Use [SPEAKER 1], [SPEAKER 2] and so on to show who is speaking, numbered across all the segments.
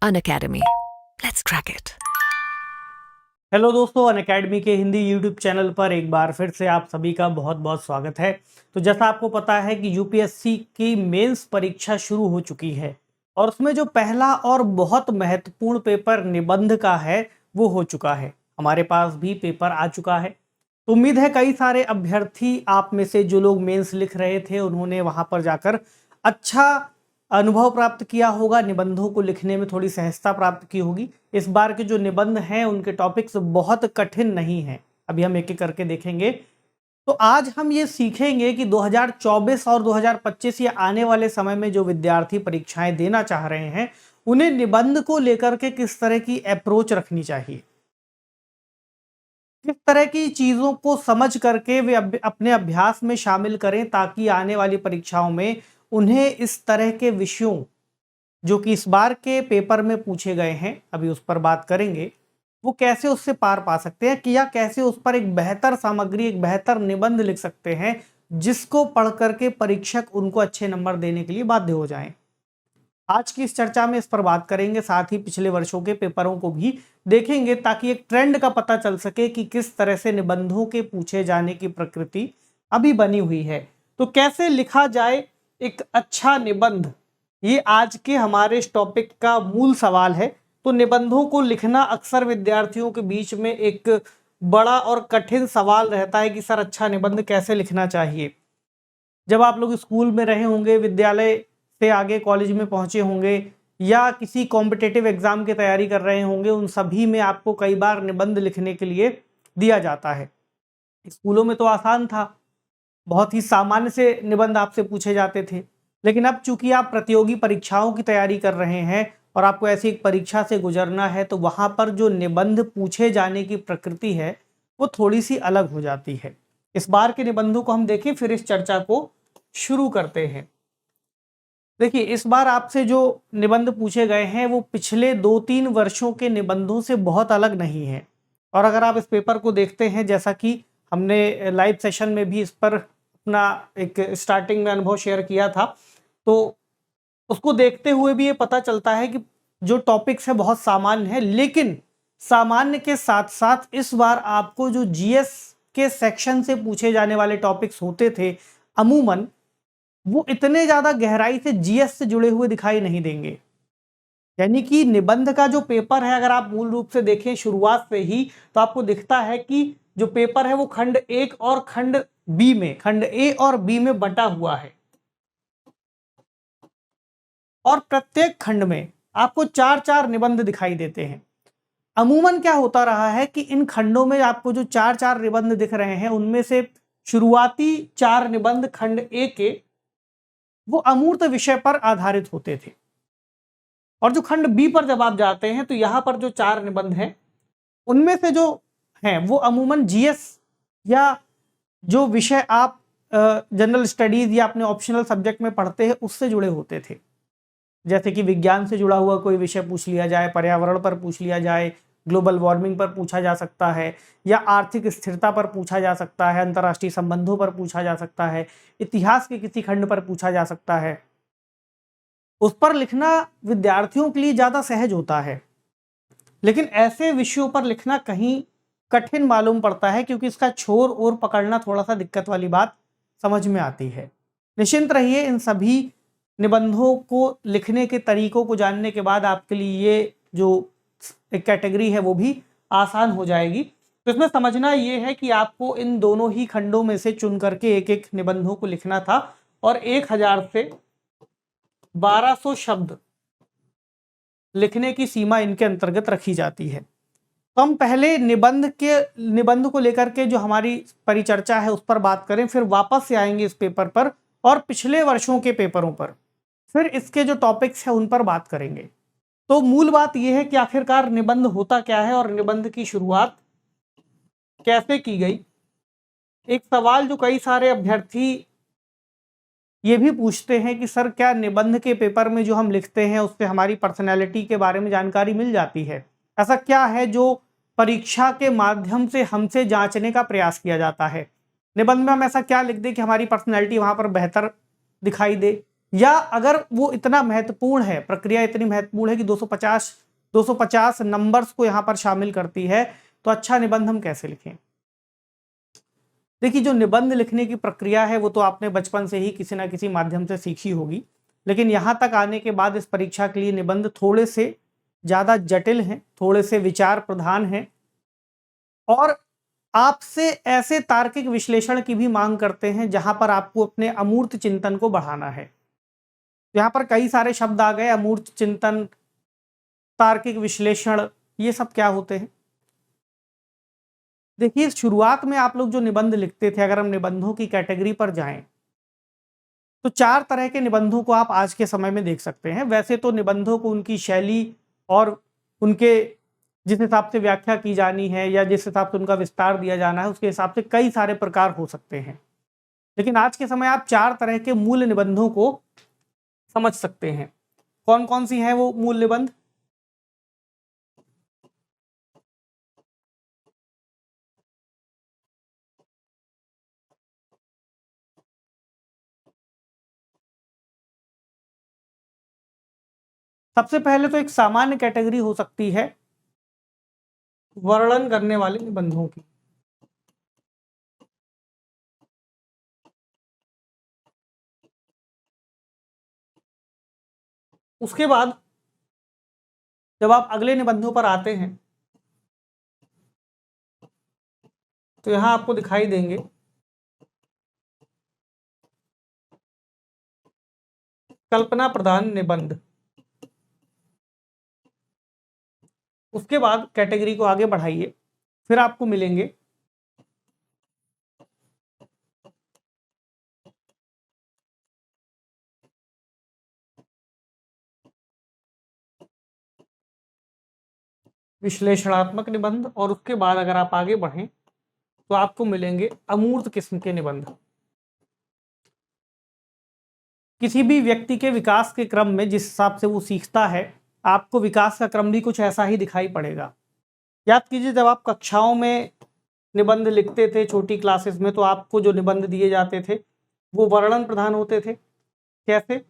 [SPEAKER 1] Unacademy. Let's crack it.
[SPEAKER 2] Hello दोस्तों, Unacademy के Hindi YouTube channel पर एक बार फिर से आप सभी का बहुत बहुत स्वागत है। तो जैसा आपको पता है कि यूपीएससी की मेंस परीक्षा शुरू हो चुकी है और उसमें जो पहला और बहुत महत्वपूर्ण पेपर निबंध का है वो हो चुका है। हमारे पास भी पेपर आ चुका है। तो उम्मीद है कई सारे अभ्यर्थी आप में से जो लोग मेंस लिख रहे थे उन्होंने वहां पर जाकर अच्छा अनुभव प्राप्त किया होगा, निबंधों को लिखने में थोड़ी सहजता प्राप्त की होगी। इस बार के जो निबंध हैं उनके टॉपिक्स बहुत कठिन नहीं हैं। अभी हम एक एक करके देखेंगे। तो आज हम ये सीखेंगे कि 2024 और 2025 या आने वाले समय में जो विद्यार्थी परीक्षाएं देना चाह रहे हैं उन्हें निबंध को लेकर के किस तरह की अप्रोच रखनी चाहिए, किस तरह की चीजों को समझ करके वे अपने अभ्यास में शामिल करें ताकि आने वाली परीक्षाओं में उन्हें इस तरह के विषयों जो कि इस बार के पेपर में पूछे गए हैं, अभी उस पर बात करेंगे, वो कैसे उससे पार पा सकते हैं कि या कैसे उस पर एक बेहतर सामग्री, एक बेहतर निबंध लिख सकते हैं जिसको पढ़ करके परीक्षक उनको अच्छे नंबर देने के लिए बाध्य हो जाएं। आज की इस चर्चा में इस पर बात करेंगे, साथ ही पिछले वर्षों के पेपरों को भी देखेंगे ताकि एक ट्रेंड का पता चल सके कि किस तरह से निबंधों के पूछे जाने की प्रकृति अभी बनी हुई है। तो कैसे लिखा जाए एक अच्छा निबंध, ये आज के हमारे इस टॉपिक का मूल सवाल है। तो निबंधों को लिखना अक्सर विद्यार्थियों के बीच में एक बड़ा और कठिन सवाल रहता है कि सर अच्छा निबंध कैसे लिखना चाहिए। जब आप लोग स्कूल में रहे होंगे, विद्यालय से आगे कॉलेज में पहुंचे होंगे या किसी कॉम्पिटिटिव एग्जाम की तैयारी कर रहे होंगे, उन सभी में आपको कई बार निबंध लिखने के लिए दिया जाता है। स्कूलों में तो आसान था, बहुत ही सामान्य से निबंध आपसे पूछे जाते थे। लेकिन अब चूंकि आप प्रतियोगी परीक्षाओं की तैयारी कर रहे हैं और आपको ऐसी एक परीक्षा से गुजरना है, तो वहां पर जो निबंध पूछे जाने की प्रकृति है वो थोड़ी सी अलग हो जाती है। इस बार के निबंधों को हम देखें, फिर इस चर्चा को शुरू करते हैं। देखिए, इस बार आपसे जो निबंध पूछे गए हैं वो पिछले 2-3 वर्षों के निबंधों से बहुत अलग नहीं है। और अगर आप इस पेपर को देखते हैं, जैसा कि हमने लाइव सेशन में भी इस पर अपना एक स्टार्टिंग में अनुभव शेयर किया था, तो उसको देखते हुए भी ये पता चलता है कि जो टॉपिक्स है बहुत सामान्य है। लेकिन सामान्य के साथ साथ इस बार आपको जो जीएस के सेक्शन से पूछे जाने वाले टॉपिक्स होते थे अमूमन, वो इतने ज्यादा गहराई से जीएस से जुड़े हुए दिखाई नहीं देंगे। यानी कि निबंध का जो पेपर है, अगर आप मूल रूप से देखें शुरुआत से ही, तो आपको दिखता है कि जो पेपर है वो खंड 1 और खंड बी में, खंड ए और बी में बटा हुआ है। और प्रत्येक खंड में आपको 4-4 निबंध दिखाई देते हैं। अमूमन क्या होता रहा है कि इन खंडों में आपको जो 4-4 निबंध दिख रहे हैं उनमें से शुरुआती 4 निबंध खंड ए के वो अमूर्त विषय पर आधारित होते थे। और जो खंड बी पर जब आप जाते हैं तो यहां पर जो 4 निबंध हैं उनमें से जो हैं वो अमूमन जीएस या जो विषय आप जनरल स्टडीज या अपने ऑप्शनल सब्जेक्ट में पढ़ते हैं उससे जुड़े होते थे। जैसे कि विज्ञान से जुड़ा हुआ कोई विषय पूछ लिया जाए, पर्यावरण पर पूछ लिया जाए, ग्लोबल वार्मिंग पर पूछा जा सकता है, या आर्थिक स्थिरता पर पूछा जा सकता है, अंतर्राष्ट्रीय संबंधों पर पूछा जा सकता है, इतिहास के किसी खंड पर पूछा जा सकता है। उस पर लिखना विद्यार्थियों के लिए ज्यादा सहज होता है। लेकिन ऐसे विषयों पर लिखना कहीं कठिन मालूम पड़ता है क्योंकि इसका छोर और पकड़ना थोड़ा सा दिक्कत वाली बात समझ में आती है। निश्चिंत रहिए, इन सभी निबंधों को लिखने के तरीकों को जानने के बाद आपके लिए ये जो एक कैटेगरी है वो भी आसान हो जाएगी। तो इसमें समझना ये है कि आपको इन दोनों ही खंडों में से चुन करके एक एक निबंधों को लिखना था और 1000 से 1200 शब्द लिखने की सीमा इनके अंतर्गत रखी जाती है। तो हम पहले निबंध को लेकर के जो हमारी परिचर्चा है उस पर बात करें, फिर वापस से आएंगे इस पेपर पर और पिछले वर्षों के पेपरों पर, फिर इसके जो टॉपिक्स हैं उन पर बात करेंगे। तो मूल बात यह है कि आखिरकार निबंध होता क्या है और निबंध की शुरुआत कैसे की गई। एक सवाल जो कई सारे अभ्यर्थी ये भी पूछते हैं कि सर क्या निबंध के पेपर में जो हम लिखते हैं उससे हमारी पर्सनैलिटी के बारे में जानकारी मिल जाती है? ऐसा क्या है जो परीक्षा के माध्यम से हमसे जांचने का प्रयास किया जाता है? निबंध में हम ऐसा क्या लिख दें कि हमारी पर्सनैलिटी वहां पर बेहतर दिखाई दे, या अगर वो इतना महत्वपूर्ण है, प्रक्रिया इतनी महत्वपूर्ण है कि 250 नंबर्स को यहां पर शामिल करती है, तो अच्छा निबंध हम कैसे लिखें? देखिए, जो निबंध लिखने की प्रक्रिया है वो तो आपने बचपन से ही किसी ना किसी माध्यम से सीखी होगी, लेकिन यहां तक आने के बाद इस परीक्षा के लिए निबंध थोड़े से ज्यादा जटिल हैं, थोड़े से विचार प्रधान हैं और आपसे ऐसे तार्किक विश्लेषण की भी मांग करते हैं जहां पर आपको अपने अमूर्त चिंतन को बढ़ाना है। यहाँ पर कई सारे शब्द आ गए, अमूर्त चिंतन, तार्किक विश्लेषण, ये सब क्या होते हैं? देखिए, शुरुआत में आप लोग जो निबंध लिखते थे, अगर हम निबंधों की कैटेगरी पर जाएं तो 4 तरह के निबंधों को आप आज के समय में देख सकते हैं। वैसे तो निबंधों को उनकी शैली और उनके जिस हिसाब से व्याख्या की जानी है या जिस हिसाब से उनका विस्तार दिया जाना है, उसके हिसाब से कई सारे प्रकार हो सकते हैं, लेकिन आज के समय आप 4 तरह के मूल निबंधों को समझ सकते हैं। कौन कौन सी हैं वो मूल निबंध? सबसे पहले तो एक सामान्य कैटेगरी हो सकती है वर्णन करने वाले निबंधों की। उसके बाद जब आप अगले निबंधों पर आते हैं तो यहां आपको दिखाई देंगे कल्पना प्रधान निबंध। उसके बाद कैटेगरी को आगे बढ़ाइए, फिर आपको मिलेंगे विश्लेषणात्मक निबंध और उसके बाद अगर आप आगे बढ़ें तो आपको मिलेंगे अमूर्त किस्म के निबंध। किसी भी व्यक्ति के विकास के क्रम में जिस हिसाब से वो सीखता है, आपको विकास का क्रम भी कुछ ऐसा ही दिखाई पड़ेगा। याद कीजिए, जब आप कक्षाओं में निबंध लिखते थे छोटी क्लासेस में, तो आपको जो निबंध दिए जाते थे वो वर्णन प्रधान होते थे। कैसे?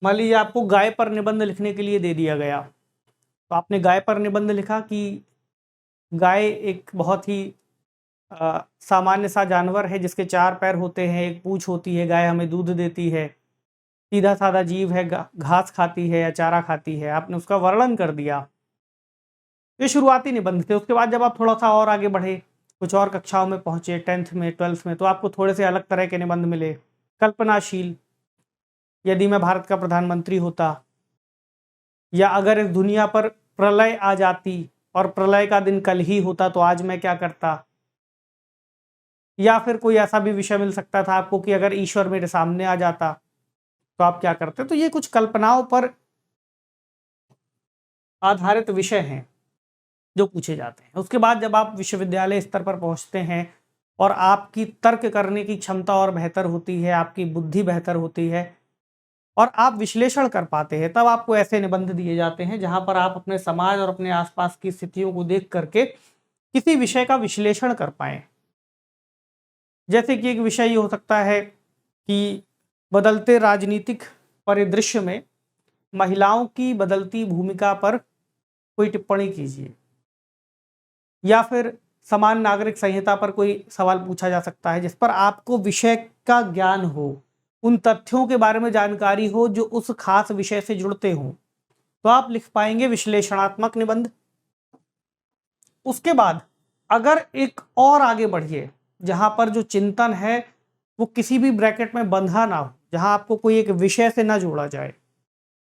[SPEAKER 2] मान लीजिए आपको गाय पर निबंध लिखने के लिए दे दिया गया, तो आपने गाय पर निबंध लिखा कि गाय एक बहुत ही सामान्य सा जानवर है जिसके 4 पैर होते हैं, एक पूंछ होती है, गाय हमें दूध देती है, सीधा साधा जीव है, घास खाती है या चारा खाती है। आपने उसका वर्णन कर दिया। ये शुरुआती निबंध थे। उसके बाद जब आप थोड़ा सा और आगे बढ़े, कुछ और कक्षाओं में पहुंचे, 10th में, 12th में, तो आपको थोड़े से अलग तरह के निबंध मिले। कल्पनाशील, यदि मैं भारत का प्रधानमंत्री होता, या अगर इस दुनिया पर प्रलय आ जाती और प्रलय का दिन कल ही होता तो आज मैं क्या करता। या फिर कोई ऐसा भी विषय मिल सकता था आपको कि अगर ईश्वर मेरे सामने आ जाता तो आप क्या करते। तो ये कुछ कल्पनाओं पर आधारित विषय हैं जो पूछे जाते हैं। उसके बाद जब आप विश्वविद्यालय स्तर पर पहुंचते हैं और आपकी तर्क करने की क्षमता और बेहतर होती है, आपकी बुद्धि बेहतर होती है और आप विश्लेषण कर पाते हैं, तब आपको ऐसे निबंध दिए जाते हैं जहां पर आप अपने समाज और अपने आसपास की स्थितियों को देख करके किसी विषय का विश्लेषण कर पाए। जैसे कि एक विषय ये हो सकता है कि बदलते राजनीतिक परिदृश्य में महिलाओं की बदलती भूमिका पर कोई टिप्पणी कीजिए, या फिर समान नागरिक संहिता पर कोई सवाल पूछा जा सकता है जिस पर आपको विषय का ज्ञान हो, उन तथ्यों के बारे में जानकारी हो जो उस खास विषय से जुड़ते हों, तो आप लिख पाएंगे विश्लेषणात्मक निबंध। उसके बाद अगर एक और आगे बढ़िए जहां पर जो चिंतन है वो किसी भी ब्रैकेट में बंधा ना हो, जहां आपको कोई एक विषय से ना जोड़ा जाए,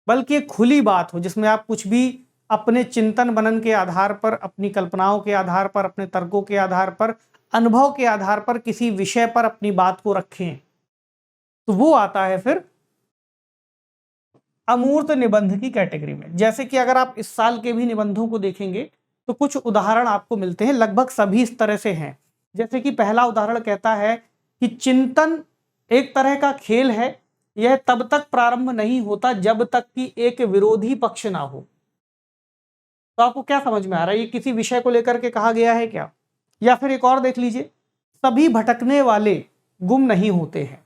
[SPEAKER 2] बल्कि एक खुली बात हो जिसमें आप कुछ भी अपने चिंतन मनन के आधार पर, अपनी कल्पनाओं के आधार पर, अपने तर्कों के आधार पर, अनुभव के आधार पर किसी विषय पर अपनी बात को रखें, तो वो आता है फिर अमूर्त निबंध की कैटेगरी में। जैसे कि अगर आप इस साल के भी निबंधों को देखेंगे तो कुछ उदाहरण आपको मिलते हैं, लगभग सभी इस तरह से हैं। जैसे कि पहला उदाहरण कहता है कि चिंतन एक तरह का खेल है, यह तब तक प्रारंभ नहीं होता जब तक कि एक विरोधी पक्ष ना हो। तो आपको क्या समझ में आ रहा है, ये किसी विषय को लेकर के कहा गया है क्या? या फिर एक और देख लीजिए, सभी भटकने वाले गुम नहीं होते हैं।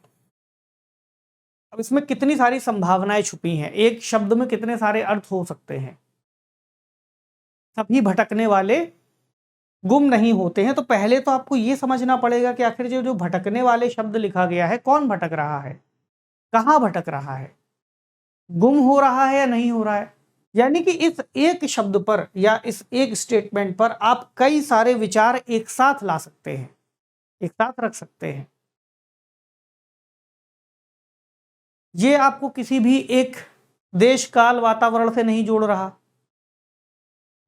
[SPEAKER 2] अब इसमें कितनी सारी संभावनाएं छुपी हैं, एक शब्द में कितने सारे अर्थ हो सकते हैं। सभी भटकने वाले गुम नहीं होते हैं। तो पहले तो आपको ये समझना पड़ेगा कि आखिर जो भटकने वाले शब्द लिखा गया है, कौन भटक रहा है, कहाँ भटक रहा है, गुम हो रहा है या नहीं हो रहा है। यानी कि इस एक शब्द पर या इस एक स्टेटमेंट पर आप कई सारे विचार एक साथ ला सकते हैं, एक साथ रख सकते हैं। ये आपको किसी भी एक देश काल वातावरण से नहीं जोड़ रहा,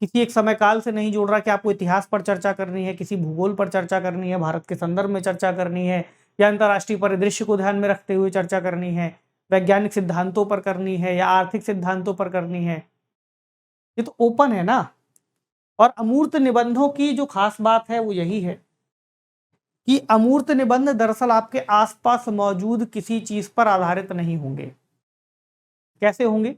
[SPEAKER 2] किसी एक समय काल से नहीं जोड़ रहा कि आपको इतिहास पर चर्चा करनी है, किसी भूगोल पर चर्चा करनी है, भारत के संदर्भ में चर्चा करनी है, या अंतर्राष्ट्रीय परिदृश्य को ध्यान में रखते हुए चर्चा करनी है, वैज्ञानिक सिद्धांतों पर करनी है या आर्थिक सिद्धांतों पर करनी है। ये तो ओपन है ना। और अमूर्त निबंधों की जो खास बात है वो यही है कि अमूर्त निबंध दरअसल आपके आसपास मौजूद किसी चीज पर आधारित नहीं होंगे। कैसे होंगे?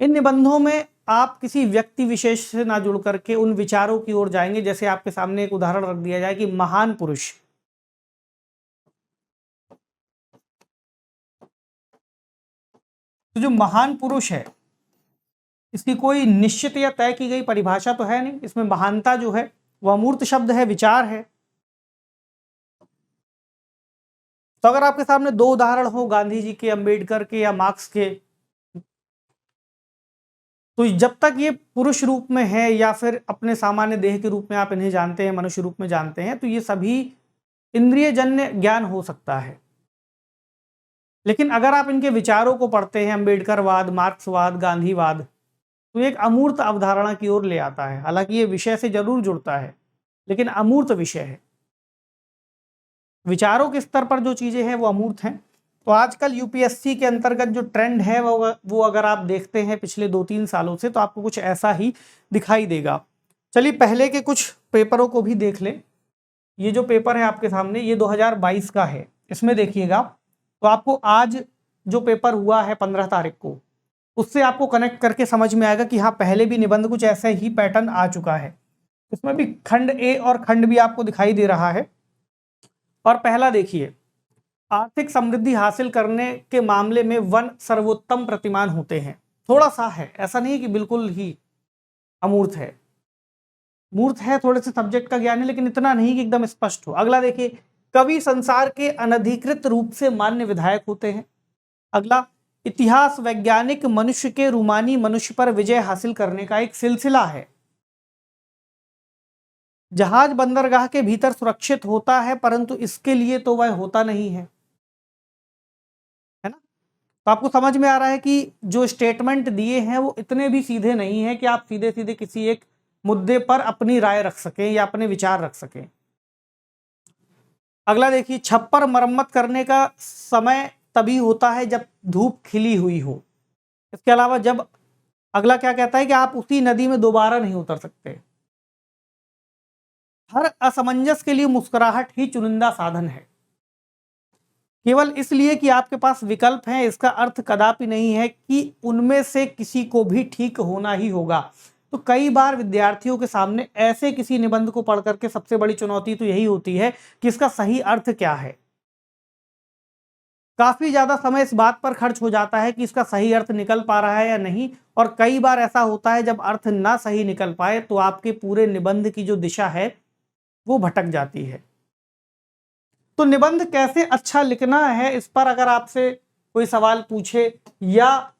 [SPEAKER 2] इन निबंधों में आप किसी व्यक्ति विशेष से ना जुड़ करके उन विचारों की ओर जाएंगे। जैसे आपके सामने एक उदाहरण रख दिया जाए कि महान पुरुष, तो जो महान पुरुष है इसकी कोई निश्चित या तय की गई परिभाषा तो है नहीं। इसमें महानता जो है वह अमूर्त शब्द है, विचार है। तो अगर आपके सामने दो उदाहरण हो, गांधी जी के, अंबेडकर के या मार्क्स के, तो जब तक ये पुरुष रूप में है या फिर अपने सामान्य देह के रूप में आप इन्हें जानते हैं, मनुष्य रूप में जानते हैं, तो ये सभी इंद्रियजन्य ज्ञान हो सकता है। लेकिन अगर आप इनके विचारों को पढ़ते हैं, अंबेडकरवाद, मार्क्सवाद, गांधीवाद, तो एक अमूर्त अवधारणा की ओर ले आता है। हालांकि ये विषय से जरूर जुड़ता है, लेकिन अमूर्त विषय है। विचारों के स्तर पर जो चीजें हैं वो अमूर्त हैं। तो आजकल यूपीएससी के अंतर्गत जो ट्रेंड है वो अगर आप देखते हैं पिछले 2-3 सालों से, तो आपको कुछ ऐसा ही दिखाई देगा। चलिए पहले के कुछ पेपरों को भी देख लें। ये जो पेपर है आपके सामने, ये 2022 का है। इसमें देखिएगा तो आपको आज जो पेपर हुआ है 15 तारीख को, उससे आपको कनेक्ट करके समझ में आएगा कि हाँ, पहले भी निबंध कुछ ऐसा ही पैटर्न आ चुका है। इसमें भी खंड ए और खंड बी आपको दिखाई दे रहा है। और पहला देखिए, आर्थिक समृद्धि हासिल करने के मामले में वन सर्वोत्तम प्रतिमान होते हैं। थोड़ा सा है, ऐसा नहीं कि बिल्कुल ही अमूर्त है, मूर्त है, थोड़े से सब्जेक्ट का ज्ञान है, लेकिन इतना नहीं कि एकदम स्पष्ट हो। अगला देखिए, कवि संसार के अनधिकृत रूप से मान्य विधायक होते हैं। अगला, इतिहास वैज्ञानिक मनुष्य के रूमानी मनुष्य पर विजय हासिल करने का एक सिलसिला है। जहाज बंदरगाह के भीतर सुरक्षित होता है, परंतु इसके लिए तो वह होता नहीं है ना। तो आपको समझ में आ रहा है कि जो स्टेटमेंट दिए हैं वो इतने भी सीधे नहीं है कि आप सीधे सीधे किसी एक मुद्दे पर अपनी राय रख सकें या अपने विचार रख सकें। अगला देखिए, छप्पर मरम्मत करने का समय तभी होता है जब धूप खिली हुई हो। इसके अलावा जब, अगला क्या कहता है कि आप उसी नदी में दोबारा नहीं उतर सकते। हर असमंजस के लिए मुस्कुराहट ही चुनिंदा साधन है। केवल इसलिए कि आपके पास विकल्प हैं, इसका अर्थ कदापि नहीं है कि उनमें से किसी को भी ठीक होना ही होगा। तो कई बार विद्यार्थियों के सामने ऐसे किसी निबंध को पढ़ करके सबसे बड़ी चुनौती तो यही होती है कि इसका सही अर्थ क्या है। काफी ज्यादा समय इस बात पर खर्च हो जाता है कि इसका सही अर्थ निकल पा रहा है या नहीं, और कई बार ऐसा होता है जब अर्थ ना सही निकल पाए तो आपके पूरे निबंध की जो दिशा है वो भटक जाती है। तो निबंध कैसे अच्छा लिखना है, इस पर अगर आपसे कोई सवाल पूछे, या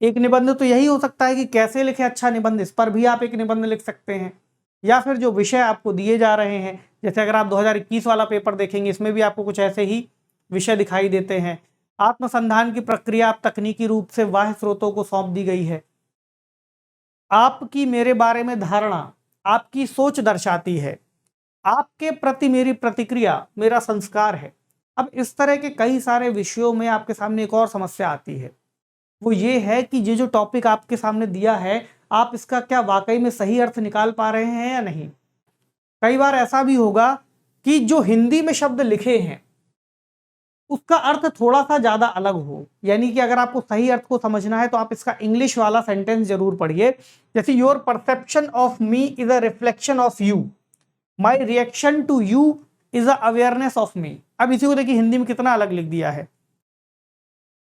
[SPEAKER 2] एक निबंध तो यही हो सकता है कि कैसे लिखे अच्छा निबंध, इस पर भी आप एक निबंध लिख सकते हैं। या फिर जो विषय आपको दिए जा रहे हैं, जैसे अगर आप 2021 वाला पेपर देखेंगे, इसमें भी आपको कुछ ऐसे ही विषय दिखाई देते हैं। आत्मसंधान की प्रक्रिया आप तकनीकी रूप से बाह्य स्रोतों को सौंप दी गई है। आपकी मेरे बारे में धारणा आपकी सोच दर्शाती है। आपके प्रति मेरी प्रतिक्रिया मेरा संस्कार है। अब इस तरह के कई सारे विषयों में आपके सामने एक और समस्या आती है, वो ये है कि ये जो टॉपिक आपके सामने दिया है, आप इसका क्या वाकई में सही अर्थ निकाल पा रहे हैं या नहीं। कई बार ऐसा भी होगा कि जो हिंदी में शब्द लिखे हैं उसका अर्थ थोड़ा सा ज्यादा अलग हो। यानी कि अगर आपको सही अर्थ को समझना है तो आप इसका इंग्लिश वाला सेंटेंस जरूर पढ़िए। जैसे your perception of me is a reflection of you, my reaction to you is a awareness of me. अब इसी को देखिए हिंदी में कितना अलग लिख दिया है।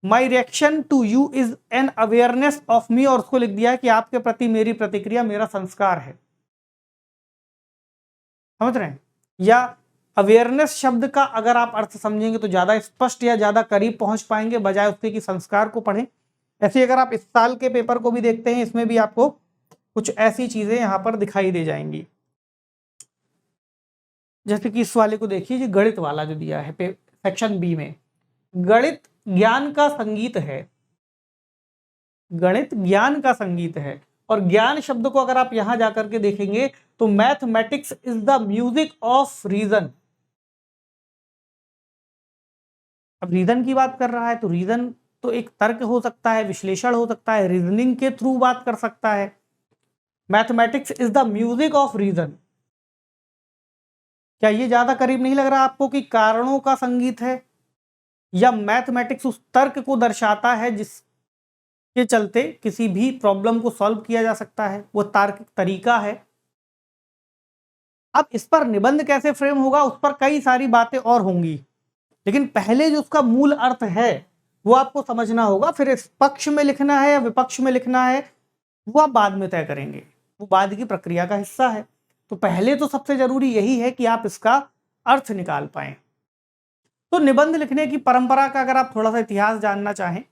[SPEAKER 2] My reaction to you is an awareness of me, और उसको लिख दिया है कि आपके प्रति मेरी प्रतिक्रिया मेरा संस्कार है। समझ रहे हैं? या अवेयरनेस शब्द का अगर आप अर्थ समझेंगे तो ज्यादा स्पष्ट या ज्यादा करीब पहुंच पाएंगे, बजाय उसके कि संस्कार को पढ़ें। ऐसे अगर आप इस साल के पेपर को भी देखते हैं, इसमें भी आपको कुछ ऐसी चीजें यहां पर दिखाई दे जाएंगी। जैसे कि इस वाले को देखिए, जो गणित वाला जो दिया है सेक्शन बी में, गणित ज्ञान का संगीत है। गणित ज्ञान का संगीत है, और ज्ञान शब्द को अगर आप यहां जाकर के देखेंगे तो mathematics is the music of reason. अब रीजन की बात कर रहा है तो रीजन तो एक तर्क हो सकता है, विश्लेषण हो सकता है, रीजनिंग के थ्रू बात कर सकता है। Mathematics is the music of reason. क्या ये ज्यादा करीब नहीं लग रहा आपको कि कारणों का संगीत है, या मैथमेटिक्स उस तर्क को दर्शाता है जिसके चलते किसी भी प्रॉब्लम को सॉल्व किया जा सकता है, वो तार्किक तरीका है। अब इस पर निबंध कैसे फ्रेम होगा, उस पर कई सारी बातें और होंगी, लेकिन पहले जो उसका मूल अर्थ है वो आपको समझना होगा। फिर इस पक्ष में लिखना है या विपक्ष में लिखना है वो आप बाद में तय करेंगे, वो बाद की प्रक्रिया का हिस्सा है। तो पहले तो सबसे जरूरी यही है कि आप इसका अर्थ निकाल पाएं। तो निबंध लिखने की परंपरा का अगर आप थोड़ा सा इतिहास जानना चाहें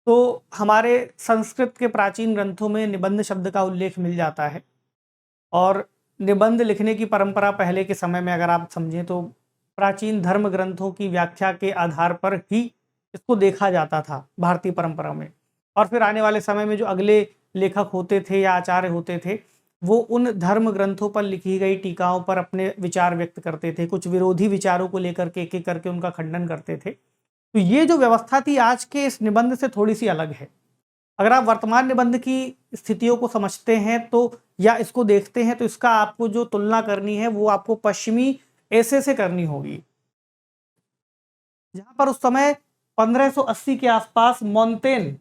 [SPEAKER 2] तो हमारे संस्कृत के प्राचीन ग्रंथों में निबंध शब्द का उल्लेख मिल जाता है। और निबंध लिखने की परंपरा पहले के समय में अगर आप समझें तो प्राचीन धर्म ग्रंथों की व्याख्या के आधार पर ही इसको देखा जाता था भारतीय परंपरा में। और फिर आने वाले समय में जो अगले लेखक होते थे या आचार्य होते थे, वो उन धर्म ग्रंथों पर लिखी गई टीकाओं पर अपने विचार व्यक्त करते थे, कुछ विरोधी विचारों को लेकर के एक एक करके उनका खंडन करते थे। तो ये जो व्यवस्था थी आज के इस निबंध से थोड़ी सी अलग है। अगर आप वर्तमान निबंध की स्थितियों को समझते हैं तो या इसको देखते हैं तो इसका आपको जो तुलना करनी है वो आपको पश्चिमी ऐसे से करनी होगी, जहां पर उस समय 1580 के आसपास मोंटेन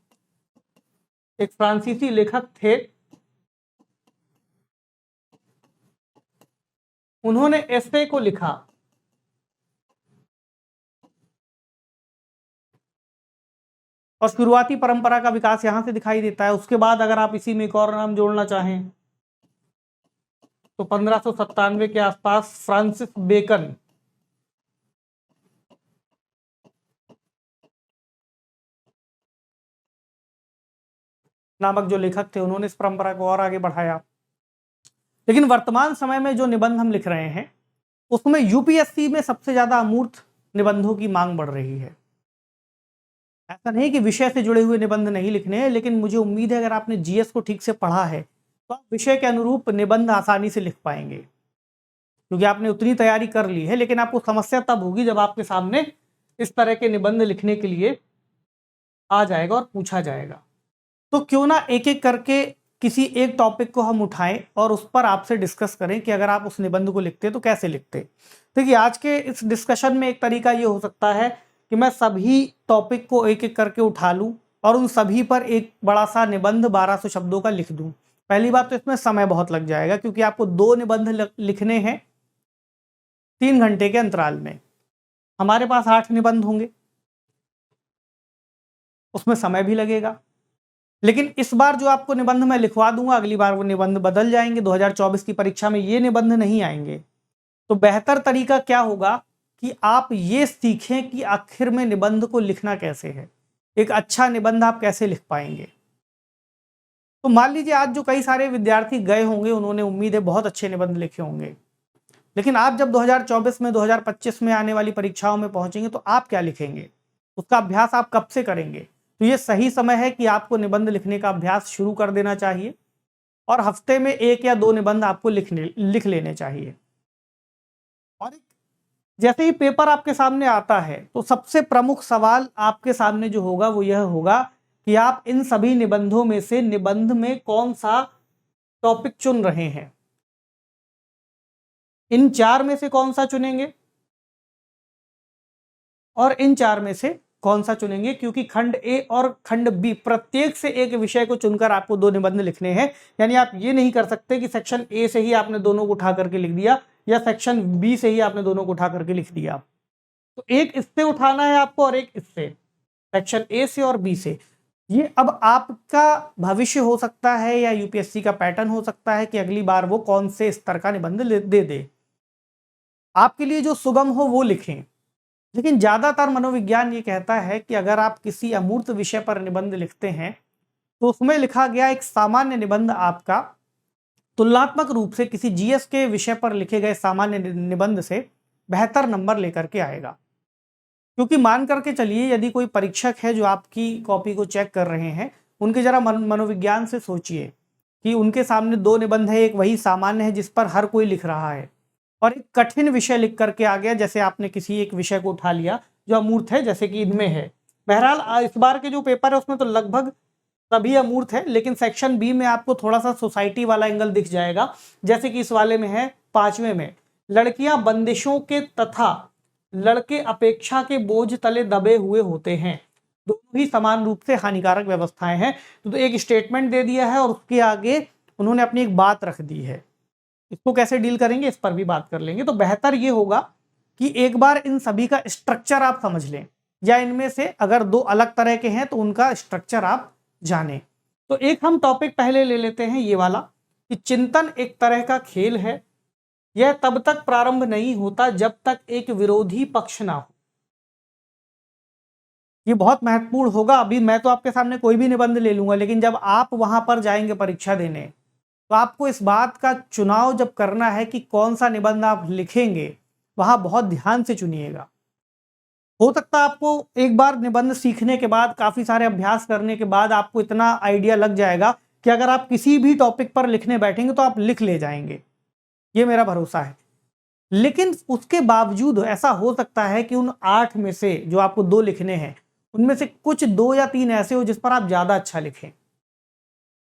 [SPEAKER 2] एक फ्रांसीसी लेखक थे, उन्होंने एसे को लिखा। और शुरुआती परंपरा का विकास यहां से दिखाई देता है। उसके बाद अगर आप इसी में एक और नाम जोड़ना चाहें तो 1597 के आसपास फ्रांसिस बेकन नामक जो लेखक थे, उन्होंने इस परंपरा को और आगे बढ़ाया। लेकिन वर्तमान समय में जो निबंध हम लिख रहे हैं उसमें यूपीएससी में सबसे ज्यादा अमूर्त निबंधों की मांग बढ़ रही है। ऐसा नहीं कि विषय से जुड़े हुए निबंध नहीं लिखने हैं, लेकिन मुझे उम्मीद है अगर आपने जीएस को ठीक से पढ़ा है तो आप विषय के अनुरूप निबंध आसानी से लिख पाएंगे, क्योंकि आपने उतनी तैयारी कर ली है। लेकिन आपको समस्या तब होगी जब आपके सामने इस तरह के निबंध लिखने के लिए आ जाएगा और पूछा जाएगा। तो क्यों ना एक एक करके किसी एक टॉपिक को हम उठाएं और उस पर आपसे डिस्कस करें कि अगर आप उस निबंध को लिखते तो कैसे लिखते। देखिए, आज के इस डिस्कशन में एक तरीका ये हो सकता है कि मैं सभी टॉपिक को एक एक करके उठा लूं और उन सभी पर एक बड़ा सा निबंध 1200 शब्दों का लिख दूं। पहली बात तो इसमें समय बहुत लग जाएगा, क्योंकि आपको 2 निबंध लिखने हैं 3 घंटे के अंतराल में। हमारे पास 8 निबंध होंगे, उसमें समय भी लगेगा। लेकिन इस बार जो आपको निबंध मैं लिखवा दूंगा, अगली बार वो निबंध बदल जाएंगे। 2024 की परीक्षा में ये निबंध नहीं आएंगे। तो बेहतर तरीका क्या होगा कि आप ये सीखें कि आखिर में निबंध को लिखना कैसे है, एक अच्छा निबंध आप कैसे लिख पाएंगे। तो मान लीजिए आज जो कई सारे विद्यार्थी गए होंगे, उन्होंने उम्मीद है बहुत अच्छे निबंध लिखे होंगे, लेकिन आप जब 2024 में 2025 में आने वाली परीक्षाओं में पहुंचेंगे तो आप क्या लिखेंगे, उसका अभ्यास आप कब से करेंगे। तो ये सही समय है कि आपको निबंध लिखने का अभ्यास शुरू कर देना चाहिए और हफ्ते में 1 या 2 निबंध आपको लिख लेने चाहिए। और जैसे ही पेपर आपके सामने आता है तो सबसे प्रमुख सवाल आपके सामने जो होगा वो यह होगा कि आप इन सभी निबंधों में से निबंध में कौन सा टॉपिक चुन रहे हैं। इन 4 में से कौन सा चुनेंगे और इन 4 में से कौन सा चुनेंगे, क्योंकि खंड ए और खंड बी प्रत्येक से एक विषय को चुनकर आपको 2 निबंध लिखने हैं। यानी आप ये नहीं कर सकते कि सेक्शन ए से ही आपने दोनों को उठा करके लिख दिया या सेक्शन बी से ही आपने दोनों को उठा करके लिख दिया। तो एक इससे उठाना है आपको और एक इससे। सेक्शन ए से और बी से। ये अब आपका भविष्य हो सकता है या यूपीएससी का पैटर्न हो सकता है कि अगली बार वो कौन से स्तर का निबंध दे दे। आपके लिए जो सुगम हो वो लिखें। लेकिन ज्यादातर मनोविज्ञान ये कहता है कि अगर आप किसी अमूर्त विषय पर निबंध लिखते हैं तो उसमें लिखा गया एक सामान्य निबंध आपका तुलनात्मक रूप से किसी जीएस के विषय पर लिखे गए सामान्य निबंध से बेहतर नंबर लेकर के आएगा। क्योंकि मान करके चलिए यदि कोई परीक्षक है जो आपकी कॉपी को चेक कर रहे हैं, उनके जरा मनोविज्ञान से सोचिए कि उनके सामने दो निबंध है, एक वही सामान्य है जिस पर हर कोई लिख रहा है और एक कठिन विषय लिख करके आ गया। जैसे आपने किसी एक विषय को उठा लिया जो अमूर्त है, जैसे कि इनमें है। बहरहाल इस बार के जो पेपर है उसमें तो लगभग सभी अमूर्त है, लेकिन सेक्शन बी में आपको थोड़ा सा सोसाइटी वाला एंगल दिख जाएगा। जैसे कि इस वाले में है 5वें में, लड़कियां बंदिशों के तथा लड़के अपेक्षा के बोझ तले दबे हुए होते हैं, दोनों ही समान रूप से हानिकारक व्यवस्थाएं हैं। तो एक स्टेटमेंट दे दिया है और उसके आगे उन्होंने अपनी एक बात रख दी है। इसको कैसे डील करेंगे इस पर भी बात कर लेंगे। तो बेहतर ये होगा कि एक बार इन सभी का स्ट्रक्चर आप समझ लें, या इनमें से अगर दो अलग तरह के हैं तो उनका स्ट्रक्चर आप जाने। तो एक हम टॉपिक पहले ले लेते हैं ये वाला कि चिंतन एक तरह का खेल है, यह तब तक प्रारंभ नहीं होता जब तक एक विरोधी पक्ष ना हो। ये बहुत महत्वपूर्ण होगा। अभी मैं तो आपके सामने कोई भी निबंध ले लूंगा, लेकिन जब आप वहां पर जाएंगे परीक्षा देने तो आपको इस बात का चुनाव जब करना है कि कौन सा निबंध आप लिखेंगे, वहां बहुत ध्यान से चुनिएगा। हो सकता है आपको एक बार निबंध सीखने के बाद, काफी सारे अभ्यास करने के बाद आपको इतना आइडिया लग जाएगा कि अगर आप किसी भी टॉपिक पर लिखने बैठेंगे तो आप लिख ले जाएंगे, ये मेरा भरोसा है। लेकिन उसके बावजूद ऐसा हो सकता है कि उन 8 में से जो आपको 2 लिखने हैं, उनमें से कुछ 2 या 3 ऐसे हो जिस पर आप ज्यादा अच्छा लिखें।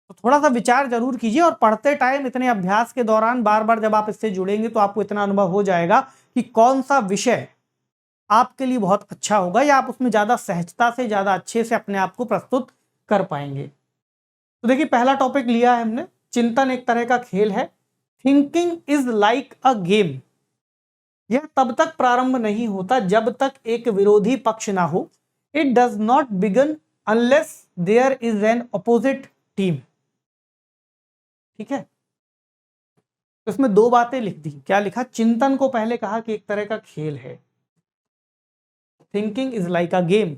[SPEAKER 2] तो थोड़ा सा विचार जरूर कीजिए और पढ़ते टाइम इतने अभ्यास के दौरान बार बार जब आप इससे जुड़ेंगे तो आपको इतना अनुभव हो जाएगा कि कौन सा विषय आपके लिए बहुत अच्छा होगा या आप उसमें ज्यादा सहजता से, ज्यादा अच्छे से अपने आप को प्रस्तुत कर पाएंगे। तो देखिए पहला टॉपिक लिया है हमने, चिंतन एक तरह का खेल है। Thinking is like a game, यह तब तक प्रारंभ नहीं होता जब तक एक विरोधी पक्ष ना हो। It does not begin unless there is an opposite team. ठीक है, इसमें 2 बातें लिख दी। क्या लिखा? चिंतन को पहले कहा कि एक तरह का खेल है, thinking is like a game,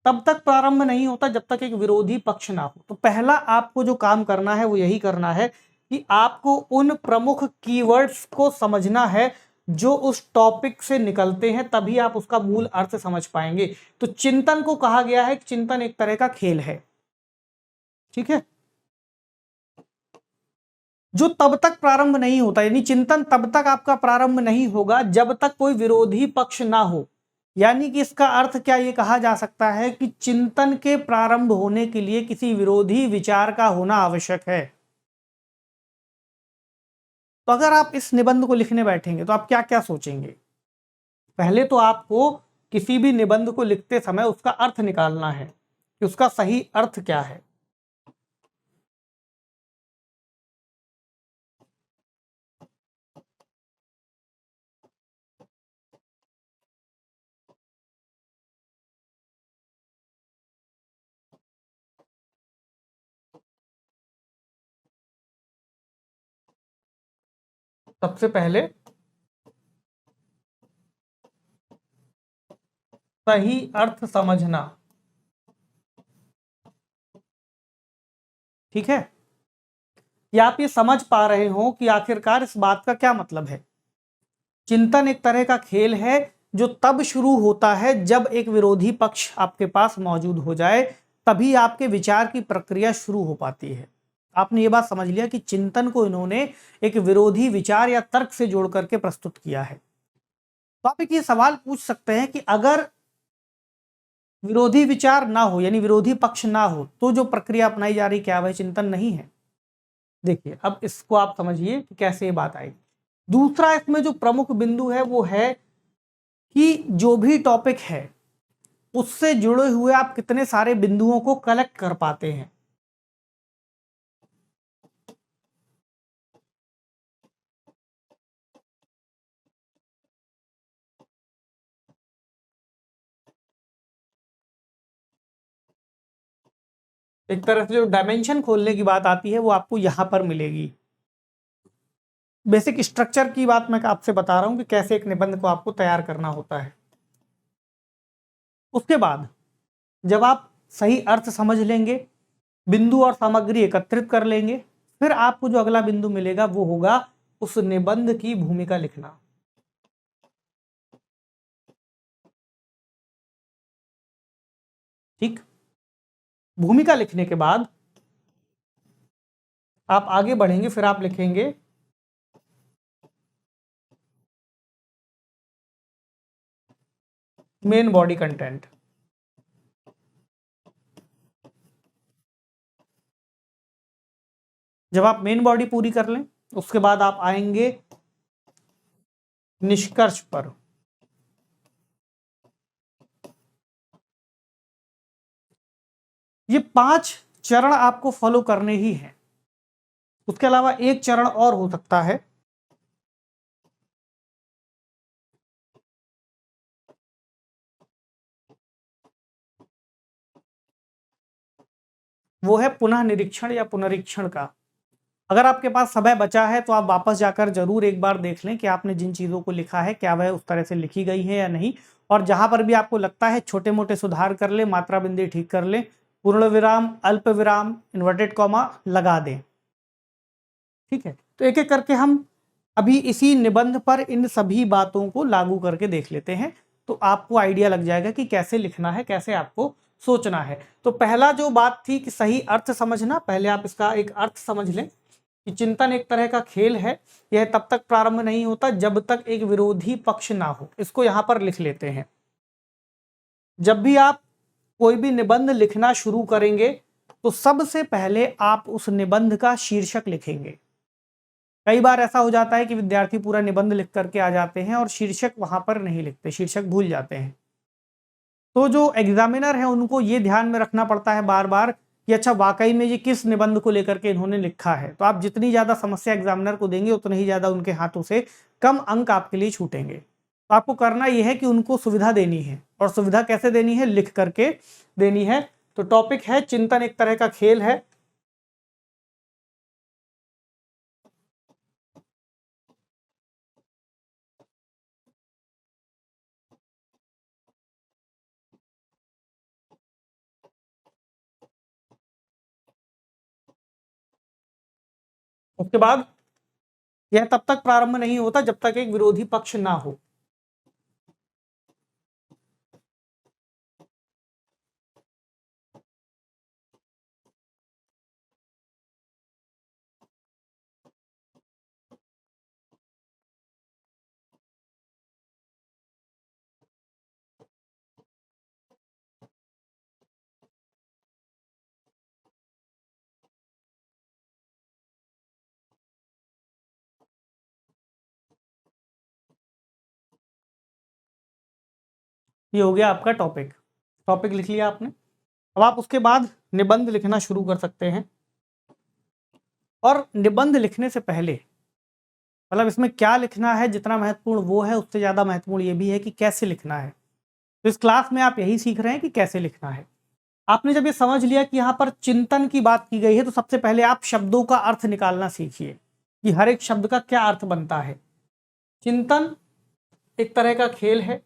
[SPEAKER 2] तब तक प्रारंभ नहीं होता जब तक एक विरोधी पक्ष ना हो। तो पहला आपको जो काम करना है वो यही करना है कि आपको उन प्रमुख कीवर्ड्स को समझना है जो उस टॉपिक से निकलते हैं, तभी आप उसका मूल अर्थ समझ पाएंगे। तो चिंतन को कहा गया है कि चिंतन एक तरह का खेल है। ठीक है, जो तब तक प्रारंभ नहीं होता, यानी चिंतन तब तक आपका प्रारंभ नहीं होगा जब तक कोई विरोधी पक्ष ना हो। यानी कि इसका अर्थ क्या ये कहा जा सकता है कि चिंतन के प्रारंभ होने के लिए किसी विरोधी विचार का होना आवश्यक है। तो अगर आप इस निबंध को लिखने बैठेंगे तो आप क्या क्या सोचेंगे? पहले तो आपको किसी भी निबंध को लिखते समय उसका अर्थ निकालना है कि उसका सही अर्थ क्या है। सबसे पहले सही अर्थ समझना। ठीक है, या आप ये समझ पा रहे हो कि आखिरकार इस बात का क्या मतलब है। चिंतन एक तरह का खेल है जो तब शुरू होता है जब एक विरोधी पक्ष आपके पास मौजूद हो जाए, तभी आपके विचार की प्रक्रिया शुरू हो पाती है। आपने ये बात समझ लिया कि चिंतन को इन्होंने एक विरोधी विचार या तर्क से जोड़ करके प्रस्तुत किया है। तो आप एक ये सवाल पूछ सकते हैं कि अगर विरोधी विचार ना हो, यानी विरोधी पक्ष ना हो, तो जो प्रक्रिया अपनाई जा रही क्या वह चिंतन नहीं है? देखिए अब इसको आप समझिए कि कैसे ये बात आएगी। दूसरा इसमें जो प्रमुख बिंदु है वो है कि जो भी टॉपिक है उससे जुड़े हुए आप कितने सारे बिंदुओं को कलेक्ट कर पाते हैं। एक तरह से जो डायमेंशन खोलने की बात आती है वो आपको यहां पर मिलेगी। बेसिक स्ट्रक्चर की बात मैं आपसे बता रहा हूं कि कैसे एक निबंध को आपको तैयार करना होता है। उसके बाद जब आप सही अर्थ समझ लेंगे, बिंदु और सामग्री एकत्रित कर लेंगे, फिर आपको जो अगला बिंदु मिलेगा वो होगा उस निबंध की भूमिका लिखना। ठीक, भूमिका लिखने के बाद आप आगे बढ़ेंगे, फिर आप लिखेंगे मेन बॉडी कंटेंट। जब आप मेन बॉडी पूरी कर लें उसके बाद आप आएंगे निष्कर्ष पर। ये 5 चरण आपको फॉलो करने ही हैं। उसके अलावा एक चरण और हो सकता है, वो है पुनः निरीक्षण या पुनरीक्षण का। अगर आपके पास समय बचा है तो आप वापस जाकर जरूर एक बार देख लें कि आपने जिन चीजों को लिखा है क्या वह उस तरह से लिखी गई है या नहीं, और जहां पर भी आपको लगता है छोटे मोटे सुधार कर ले, मात्रा बिंदी ठीक कर ले, पूर्ण विराम, अल्प विराम, इन्वर्टेड कॉमा लगा दें। ठीक है, तो एक एक करके हम अभी इसी निबंध पर इन सभी बातों को लागू करके देख लेते हैं, तो आपको आइडिया लग जाएगा कि कैसे लिखना है, कैसे आपको सोचना है। तो पहला जो बात थी कि सही अर्थ समझना, पहले आप इसका एक अर्थ समझ लें कि चिंतन एक तरह का खेल है। यह तब तक प्रारंभ नहीं होता जब तक एक विरोधी पक्ष ना हो। इसको यहां पर लिख लेते हैं। जब भी आप कोई भी निबंध लिखना शुरू करेंगे तो सबसे पहले आप उस निबंध का शीर्षक लिखेंगे। कई बार ऐसा हो जाता है कि विद्यार्थी पूरा निबंध लिख करके आ जाते हैं और शीर्षक वहां पर नहीं लिखते, शीर्षक भूल जाते हैं। तो जो एग्जामिनर है उनको ये ध्यान में रखना पड़ता है बार बार कि अच्छा वाकई में ये किस निबंध को लेकर के इन्होंने लिखा है। तो आप जितनी ज्यादा समस्या एग्जामिनर को देंगे उतने ही ज्यादा उनके हाथों से कम अंक आपके लिए छूटेंगे। तो आपको करना यह है कि उनको सुविधा देनी है, और सुविधा कैसे देनी है, लिख करके देनी है। तो टॉपिक है चिंतन एक तरह का खेल है। उसके बाद यह तब तक प्रारंभ नहीं होता जब तक एक विरोधी पक्ष ना हो। ये हो गया आपका टॉपिक। टॉपिक लिख लिया आपने। अब आप उसके बाद निबंध लिखना शुरू कर सकते हैं। और निबंध लिखने से पहले मतलब इसमें क्या लिखना है जितना महत्वपूर्ण वो है, उससे ज्यादा महत्वपूर्ण ये भी है कि कैसे लिखना है। तो इस क्लास में आप यही सीख रहे हैं कि कैसे लिखना है। आपने जब ये समझ लिया कि यहाँ पर चिंतन की बात की गई है तो सबसे पहले आप शब्दों का अर्थ निकालना सीखिए कि हर एक शब्द का क्या अर्थ बनता है। चिंतन एक तरह का खेल है।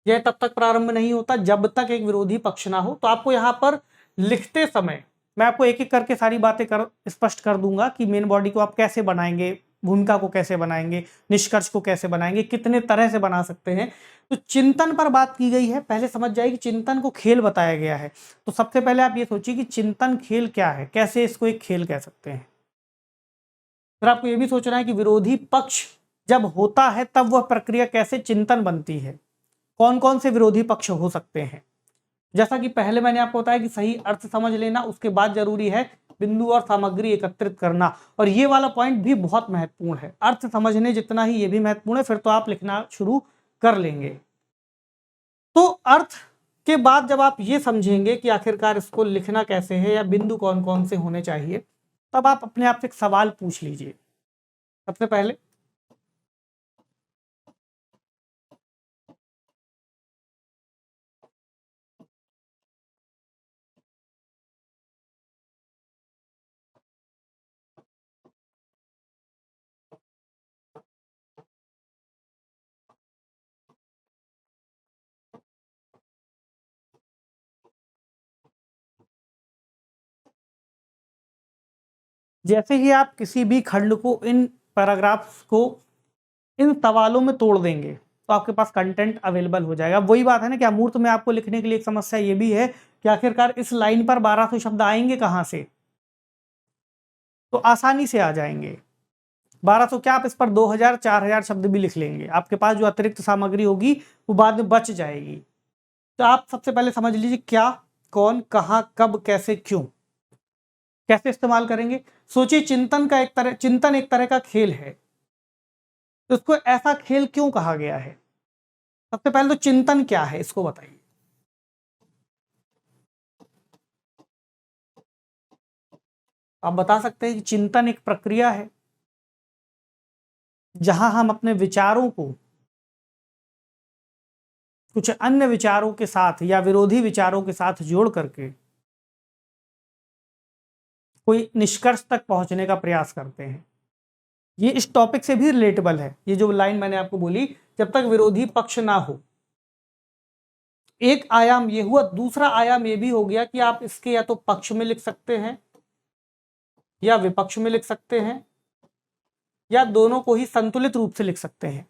[SPEAKER 2] यह तब तक प्रारंभ नहीं होता जब तक एक विरोधी पक्ष ना हो। तो आपको यहाँ पर लिखते समय मैं आपको एक एक करके सारी बातें स्पष्ट कर दूंगा कि मेन बॉडी को आप कैसे बनाएंगे, भूमिका को कैसे बनाएंगे, निष्कर्ष को कैसे बनाएंगे, कितने तरह से बना सकते हैं। तो चिंतन पर बात की गई है, पहले समझ जाए कि चिंतन को खेल बताया गया है। तो सबसे पहले आप ये सोचिए कि चिंतन खेल क्या है, कैसे इसको एक खेल कह सकते हैं। फिर आपको ये भी सोचना है कि विरोधी पक्ष जब होता है तब वह प्रक्रिया कैसे चिंतन बनती है, कौन कौन से विरोधी पक्ष हो सकते हैं। जैसा कि पहले मैंने आपको बताया कि सही अर्थ समझ लेना, उसके बाद जरूरी है बिंदु और सामग्री एकत्रित करना। और ये वाला पॉइंट भी बहुत महत्वपूर्ण है, अर्थ समझने जितना ही ये भी महत्वपूर्ण है। फिर तो आप लिखना शुरू कर लेंगे। तो अर्थ के बाद जब आप ये समझेंगे कि आखिरकार इसको लिखना कैसे है या बिंदु कौन कौन से होने चाहिए, तब आप अपने आप से एक सवाल पूछ लीजिए। सबसे पहले जैसे ही आप किसी भी खंड को, इन पैराग्राफ्स को इन सवालों में तोड़ देंगे तो आपके पास कंटेंट अवेलेबल हो जाएगा। वही बात है ना कि अमूर्त में आपको लिखने के लिए एक समस्या ये भी है कि आखिरकार इस लाइन पर 1200 शब्द आएंगे कहां से, तो आसानी से आ जाएंगे 1200 क्या, आप इस पर 2000 4000 शब्द भी लिख लेंगे, आपके पास जो अतिरिक्त सामग्री होगी वो बाद में बच जाएगी। तो आप सबसे पहले समझ लीजिए क्या, कौन, कहां, कब, कैसे, क्यों, कैसे इस्तेमाल करेंगे। सोचिए चिंतन एक तरह का खेल है, तो इसको ऐसा खेल क्यों कहा गया है। सबसे पहले तो चिंतन क्या है इसको बताइए। आप बता सकते हैं कि चिंतन एक प्रक्रिया है जहां हम अपने विचारों को कुछ अन्य विचारों के साथ या विरोधी विचारों के साथ जोड़ करके कोई निष्कर्ष तक पहुंचने का प्रयास करते हैं। ये इस टॉपिक से भी रिलेटेबल है, ये जो लाइन मैंने आपको बोली, जब तक विरोधी पक्ष ना हो। एक आयाम ये हुआ, दूसरा आयाम ये भी हो गया कि आप इसके या तो पक्ष में लिख सकते हैं या विपक्ष में लिख सकते हैं या दोनों को ही संतुलित रूप से लिख सकते हैं।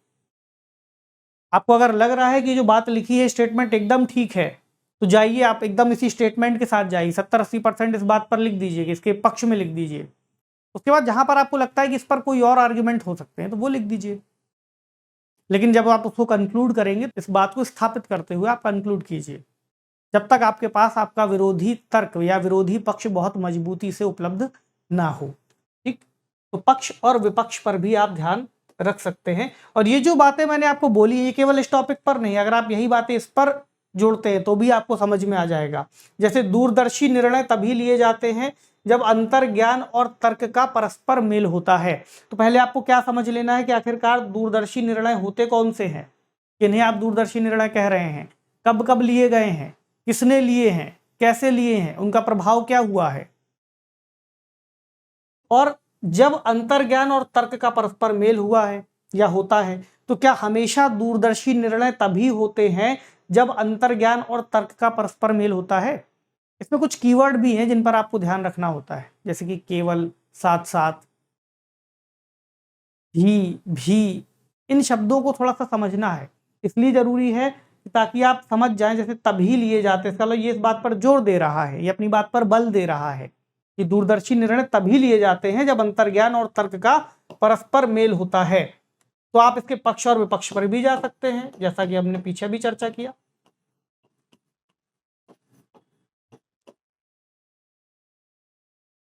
[SPEAKER 2] आपको अगर लग रहा है कि जो बात लिखी है स्टेटमेंट एकदम ठीक है, तो जाइए आप एकदम इसी स्टेटमेंट के साथ जाइए, 70-80% इस बात पर लिख दीजिए कि इसके पक्ष में लिख दीजिए। उसके बाद जहां पर आपको लगता है कि इस पर कोई और आर्ग्यूमेंट हो सकते हैं तो वो लिख दीजिए। लेकिन जब आप उसको कंक्लूड करेंगे, इस बात को स्थापित करते हुए आप कंक्लूड कीजिए, जब तक आपके पास आपका विरोधी तर्क या विरोधी पक्ष बहुत मजबूती से उपलब्ध ना हो। ठीक, तो पक्ष और विपक्ष पर भी आप ध्यान रख सकते हैं। और ये जो बातें मैंने आपको बोली ये केवल इस टॉपिक पर नहीं, अगर आप यही बातें इस पर जोड़ते हैं तो भी आपको समझ में आ जाएगा। जैसे दूरदर्शी निर्णय तभी लिए जाते हैं जब अंतर्ज्ञान और तर्क का परस्पर मेल होता है। तो पहले आपको क्या समझ लेना है कि आखिरकार दूरदर्शी निर्णय होते कौन से हैं, किन्हें आप दूरदर्शी निर्णय कह रहे हैं, कब कब लिए गए हैं, किसने लिए हैं, कैसे लिए हैं, उनका प्रभाव क्या हुआ है। और जब अंतर्ज्ञान और तर्क का परस्पर मेल हुआ है या होता है, तो क्या हमेशा दूरदर्शी निर्णय तभी होते हैं जब अंतर्ज्ञान और तर्क का परस्पर मेल होता है। इसमें कुछ कीवर्ड भी हैं जिन पर आपको ध्यान रखना होता है, जैसे कि केवल, साथ साथ, भी, इन शब्दों को थोड़ा सा समझना है। इसलिए जरूरी है ताकि आप समझ जाएं, जैसे तभी लिए जाते हैं, इसका मतलब ये इस बात पर जोर दे रहा है, ये अपनी बात पर बल दे रहा है कि दूरदर्शी निर्णय तभी लिए जाते हैं जब अंतर्ज्ञान और तर्क का परस्पर मेल होता है। तो आप इसके पक्ष और विपक्ष पर भी जा सकते हैं, जैसा कि हमने पीछे भी चर्चा किया।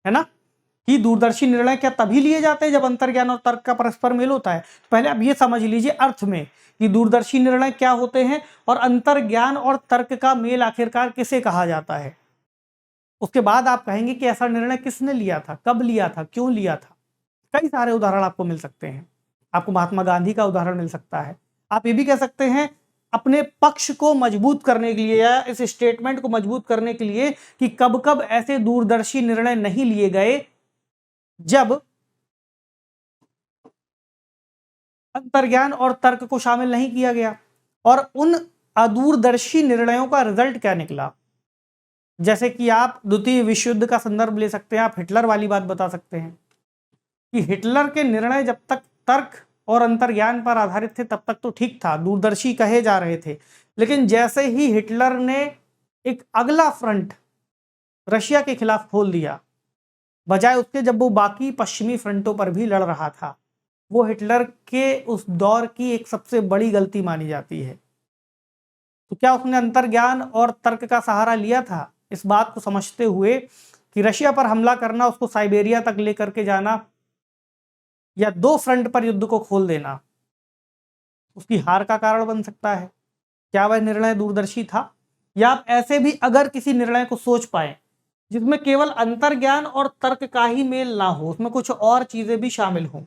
[SPEAKER 2] है ना, कि दूरदर्शी निर्णय क्या तभी लिए जाते हैं जब अंतर्ज्ञान और तर्क का परस्पर मेल होता है। पहले आप ये समझ लीजिए अर्थ में कि दूरदर्शी निर्णय क्या होते हैं और अंतर्ज्ञान और तर्क का मेल आखिरकार किसे कहा जाता है। उसके बाद आप कहेंगे कि ऐसा निर्णय किसने लिया था, कब लिया था, क्यों लिया था। कई सारे उदाहरण आपको मिल सकते हैं। आपको महात्मा गांधी का उदाहरण मिल सकता है। आप ये भी कह सकते हैं अपने पक्ष को मजबूत करने के लिए या इस स्टेटमेंट को मजबूत करने के लिए कि कब कब ऐसे दूरदर्शी निर्णय नहीं लिए गए जब अंतर्ज्ञान और तर्क को शामिल नहीं किया गया, और उन अदूरदर्शी निर्णयों का रिजल्ट क्या निकला। जैसे कि आप द्वितीय विश्व युद्ध का संदर्भ ले सकते हैं, आप हिटलर वाली बात बता सकते हैं कि हिटलर के निर्णय जब तक तर्क और अंतर्ज्ञान पर आधारित थे तब तक तो ठीक था, दूरदर्शी कहे जा रहे थे। लेकिन जैसे ही हिटलर ने एक अगला फ्रंट रशिया के खिलाफ खोल दिया, बजाय उसके जब वो बाकी पश्चिमी फ्रंटों पर भी लड़ रहा था, वो हिटलर के उस दौर की एक सबसे बड़ी गलती मानी जाती है। तो क्या उसने अंतर्ज्ञान और तर्क का सहारा लिया था, इस बात को समझते हुए कि रशिया पर हमला करना, उसको साइबेरिया तक लेकर के जाना या 2 फ्रंट पर युद्ध को खोल देना उसकी हार का कारण बन सकता है। क्या वह निर्णय दूरदर्शी था? या आप ऐसे भी अगर किसी निर्णय को सोच पाए जिसमें केवल अंतर्ज्ञान और तर्क का ही मेल ना हो, उसमें कुछ और चीजें भी शामिल हों,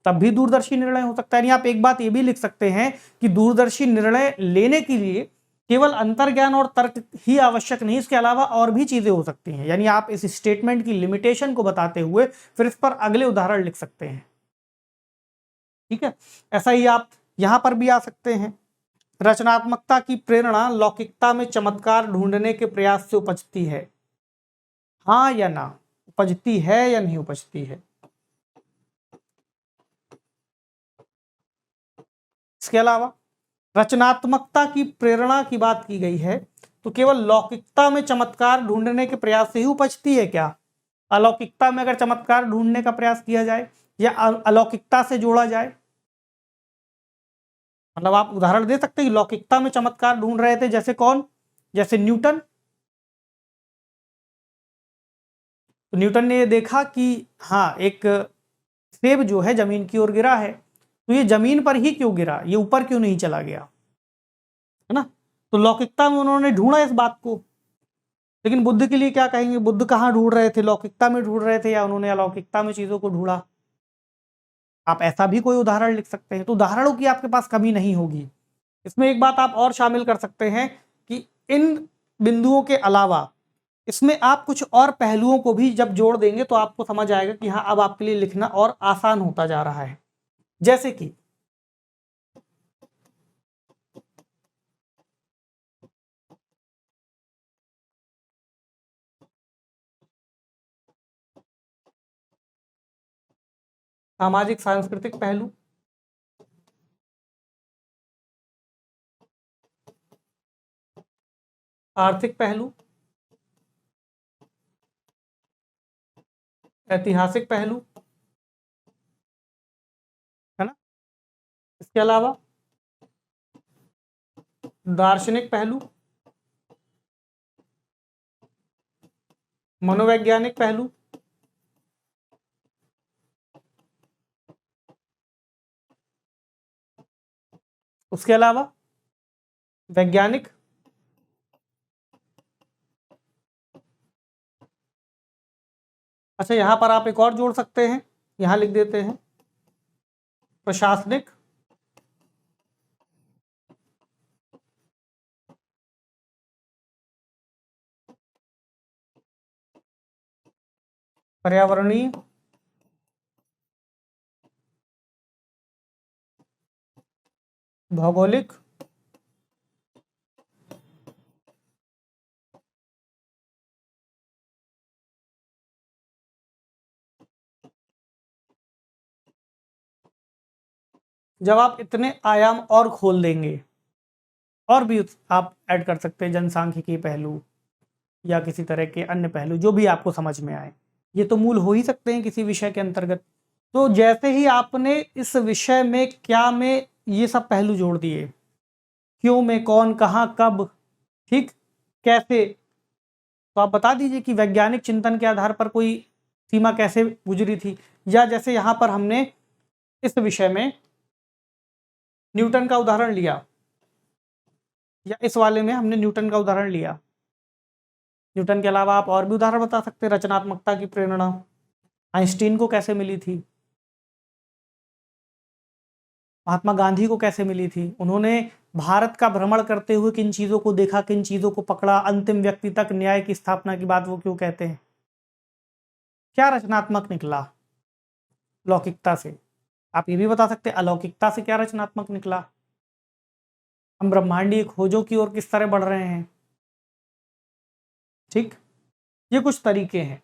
[SPEAKER 2] तब भी दूरदर्शी निर्णय हो सकता है। यानी आप एक बात ये भी लिख सकते हैं कि दूरदर्शी निर्णय लेने के लिए केवल अंतर्ज्ञान और तर्क ही आवश्यक नहीं, इसके अलावा और भी चीजें हो सकती हैं। यानी आप इस स्टेटमेंट की लिमिटेशन को बताते हुए फिर इस पर अगले उदाहरण लिख सकते हैं। ठीक है, ऐसा ही आप यहां पर भी आ सकते हैं। रचनात्मकता की प्रेरणा लौकिकता में चमत्कार ढूंढने के प्रयास से उपजती है, हाँ या ना। उपजती है या नहीं उपजती है। इसके अलावा रचनात्मकता की प्रेरणा की बात की गई है, तो केवल लौकिकता में चमत्कार ढूंढने के प्रयास से ही उपजती है क्या? अलौकिकता में अगर चमत्कार ढूंढने का प्रयास किया जाए या अलौकिकता से जोड़ा जाए, मतलब आप उदाहरण दे सकते हैं कि लौकिकता में चमत्कार ढूंढ रहे थे, जैसे कौन? जैसे न्यूटन। तो न्यूटन ने ये देखा कि हाँ, एक सेब जो है जमीन की ओर गिरा है, तो ये जमीन पर ही क्यों गिरा, ये ऊपर क्यों नहीं चला गया, है ना? तो लौकिकता में उन्होंने ढूंढा इस बात को। लेकिन बुद्ध के लिए क्या कहेंगे? बुद्ध कहाँ ढूंढ रहे थे? लौकिकता में ढूंढ रहे थे या उन्होंने अलौकिकता में चीजों को ढूंढा? आप ऐसा भी कोई उदाहरण लिख सकते हैं। तो उदाहरणों की आपके पास कमी नहीं होगी। इसमें एक बात आप और शामिल कर सकते हैं कि इन बिंदुओं के अलावा इसमें आप कुछ और पहलुओं को भी जब जोड़ देंगे तो आपको समझ आएगा कि हाँ, अब आपके लिए लिखना और आसान होता जा रहा है। जैसे कि सामाजिक सांस्कृतिक पहलू, आर्थिक पहलू, ऐतिहासिक पहलू, है ना? इसके अलावा दार्शनिक पहलू, मनोवैज्ञानिक पहलू, उसके अलावा वैज्ञानिक, अच्छा यहां पर आप एक और जोड़ सकते हैं, यहां लिख देते हैं प्रशासनिक, पर्यावरणीय, भौगोलिक, जब आप इतने आयाम और खोल देंगे, और भी आप ऐड कर सकते हैं जनसांख्यिकी पहलू या किसी तरह के अन्य पहलू जो भी आपको समझ में आए। ये तो मूल हो ही सकते हैं किसी विषय के अंतर्गत। तो जैसे ही आपने इस विषय में क्या में ये सब पहलू जोड़ दिए, क्यों में, कौन, कहाँ, कब, ठीक, कैसे, तो आप बता दीजिए कि वैज्ञानिक चिंतन के आधार पर कोई सीमा कैसे गुजरी थी। या जैसे यहाँ पर हमने इस विषय में न्यूटन का उदाहरण लिया, या इस वाले में हमने न्यूटन का उदाहरण लिया। न्यूटन के अलावा आप और भी उदाहरण बता सकते हैं। रचनात्मकता की प्रेरणा आइंस्टीन को कैसे मिली थी, महात्मा गांधी को कैसे मिली थी, उन्होंने भारत का भ्रमण करते हुए किन चीजों को देखा, किन चीजों को पकड़ा, अंतिम व्यक्ति तक न्याय की स्थापना की बात वो क्यों कहते हैं। क्या रचनात्मक निकला लौकिकता से? आप ये भी बता सकते हैं अलौकिकता से क्या रचनात्मक निकला। हम ब्रह्मांडीय खोजों की ओर किस तरह बढ़ रहे हैं, ठीक। ये कुछ तरीके हैं।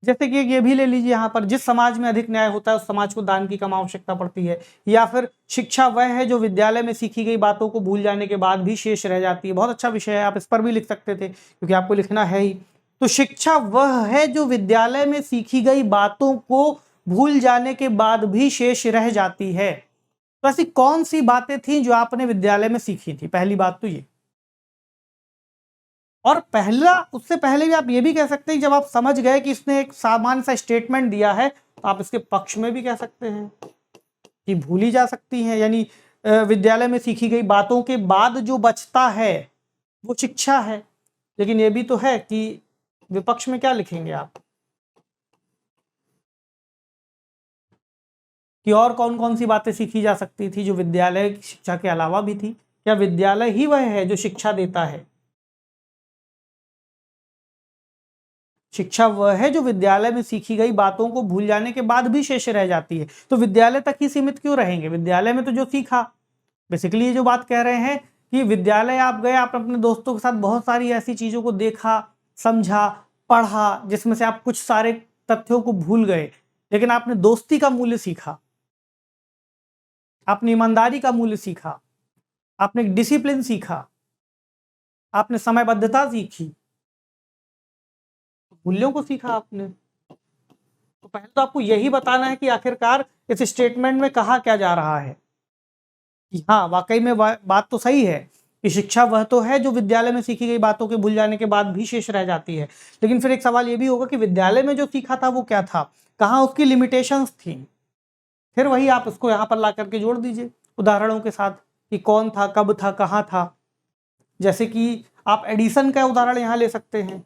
[SPEAKER 2] जैसे कि ये भी ले लीजिए, यहाँ पर जिस समाज में अधिक न्याय होता है उस समाज को दान की कम आवश्यकता पड़ती है। या फिर शिक्षा वह है जो विद्यालय में सीखी गई बातों को भूल जाने के बाद भी शेष रह जाती है। बहुत अच्छा विषय है, आप इस पर भी लिख सकते थे क्योंकि आपको लिखना है ही। तो शिक्षा वह है जो विद्यालय में सीखी गई बातों को भूल जाने के बाद भी शेष रह जाती है। तो ऐसी कौन सी बातें थी जो आपने विद्यालय में सीखी थी? पहली बात तो ये। और पहला, उससे पहले भी आप ये भी कह सकते हैं जब आप समझ गए कि इसने एक सामान्य सा स्टेटमेंट दिया है तो आप इसके पक्ष में भी कह सकते हैं कि भूली जा सकती हैं। यानी विद्यालय में सीखी गई बातों के बाद जो बचता है वो शिक्षा है। लेकिन ये भी तो है कि विपक्ष में क्या लिखेंगे आप कि और कौन कौन सी बातें सीखी जा सकती थी जो विद्यालय की शिक्षा के अलावा भी थी। क्या विद्यालय ही वह है जो शिक्षा देता है? शिक्षा वह है जो विद्यालय में सीखी गई बातों को भूल जाने के बाद भी शेष रह जाती है। तो विद्यालय तक ही सीमित क्यों रहेंगे? विद्यालय में तो जो सीखा, बेसिकली ये जो बात कह रहे हैं कि विद्यालय आप गए, आप अपने दोस्तों के साथ बहुत सारी ऐसी चीजों को देखा, समझा, पढ़ा जिसमें से आप कुछ सारे तथ्यों को भूल गए, लेकिन आपने दोस्ती का मूल्य सीखा, आपने ईमानदारी का मूल्य सीखा, आपने डिसिप्लिन सीखा, आपने समयबद्धता सीखी, मूल्यों को सीखा आपने। तो पहले तो आपको यही बताना है कि आखिरकार इस स्टेटमेंट में कहा क्या जा रहा है कि हाँ वाकई में बात तो सही है कि शिक्षा वह तो है जो विद्यालय में सीखी गई बातों के भूल जाने के बाद भी शेष रह जाती है, लेकिन फिर एक सवाल ये भी होगा कि विद्यालय में जो सीखा था वो क्या था, कहाँ उसकी लिमिटेशंस थी। फिर वही आप उसको यहाँ पर ला करके जोड़ दीजिए उदाहरणों के साथ कि कौन था, कब था, कहाँ था। जैसे कि आप एडिसन का उदाहरण यहाँ ले सकते हैं,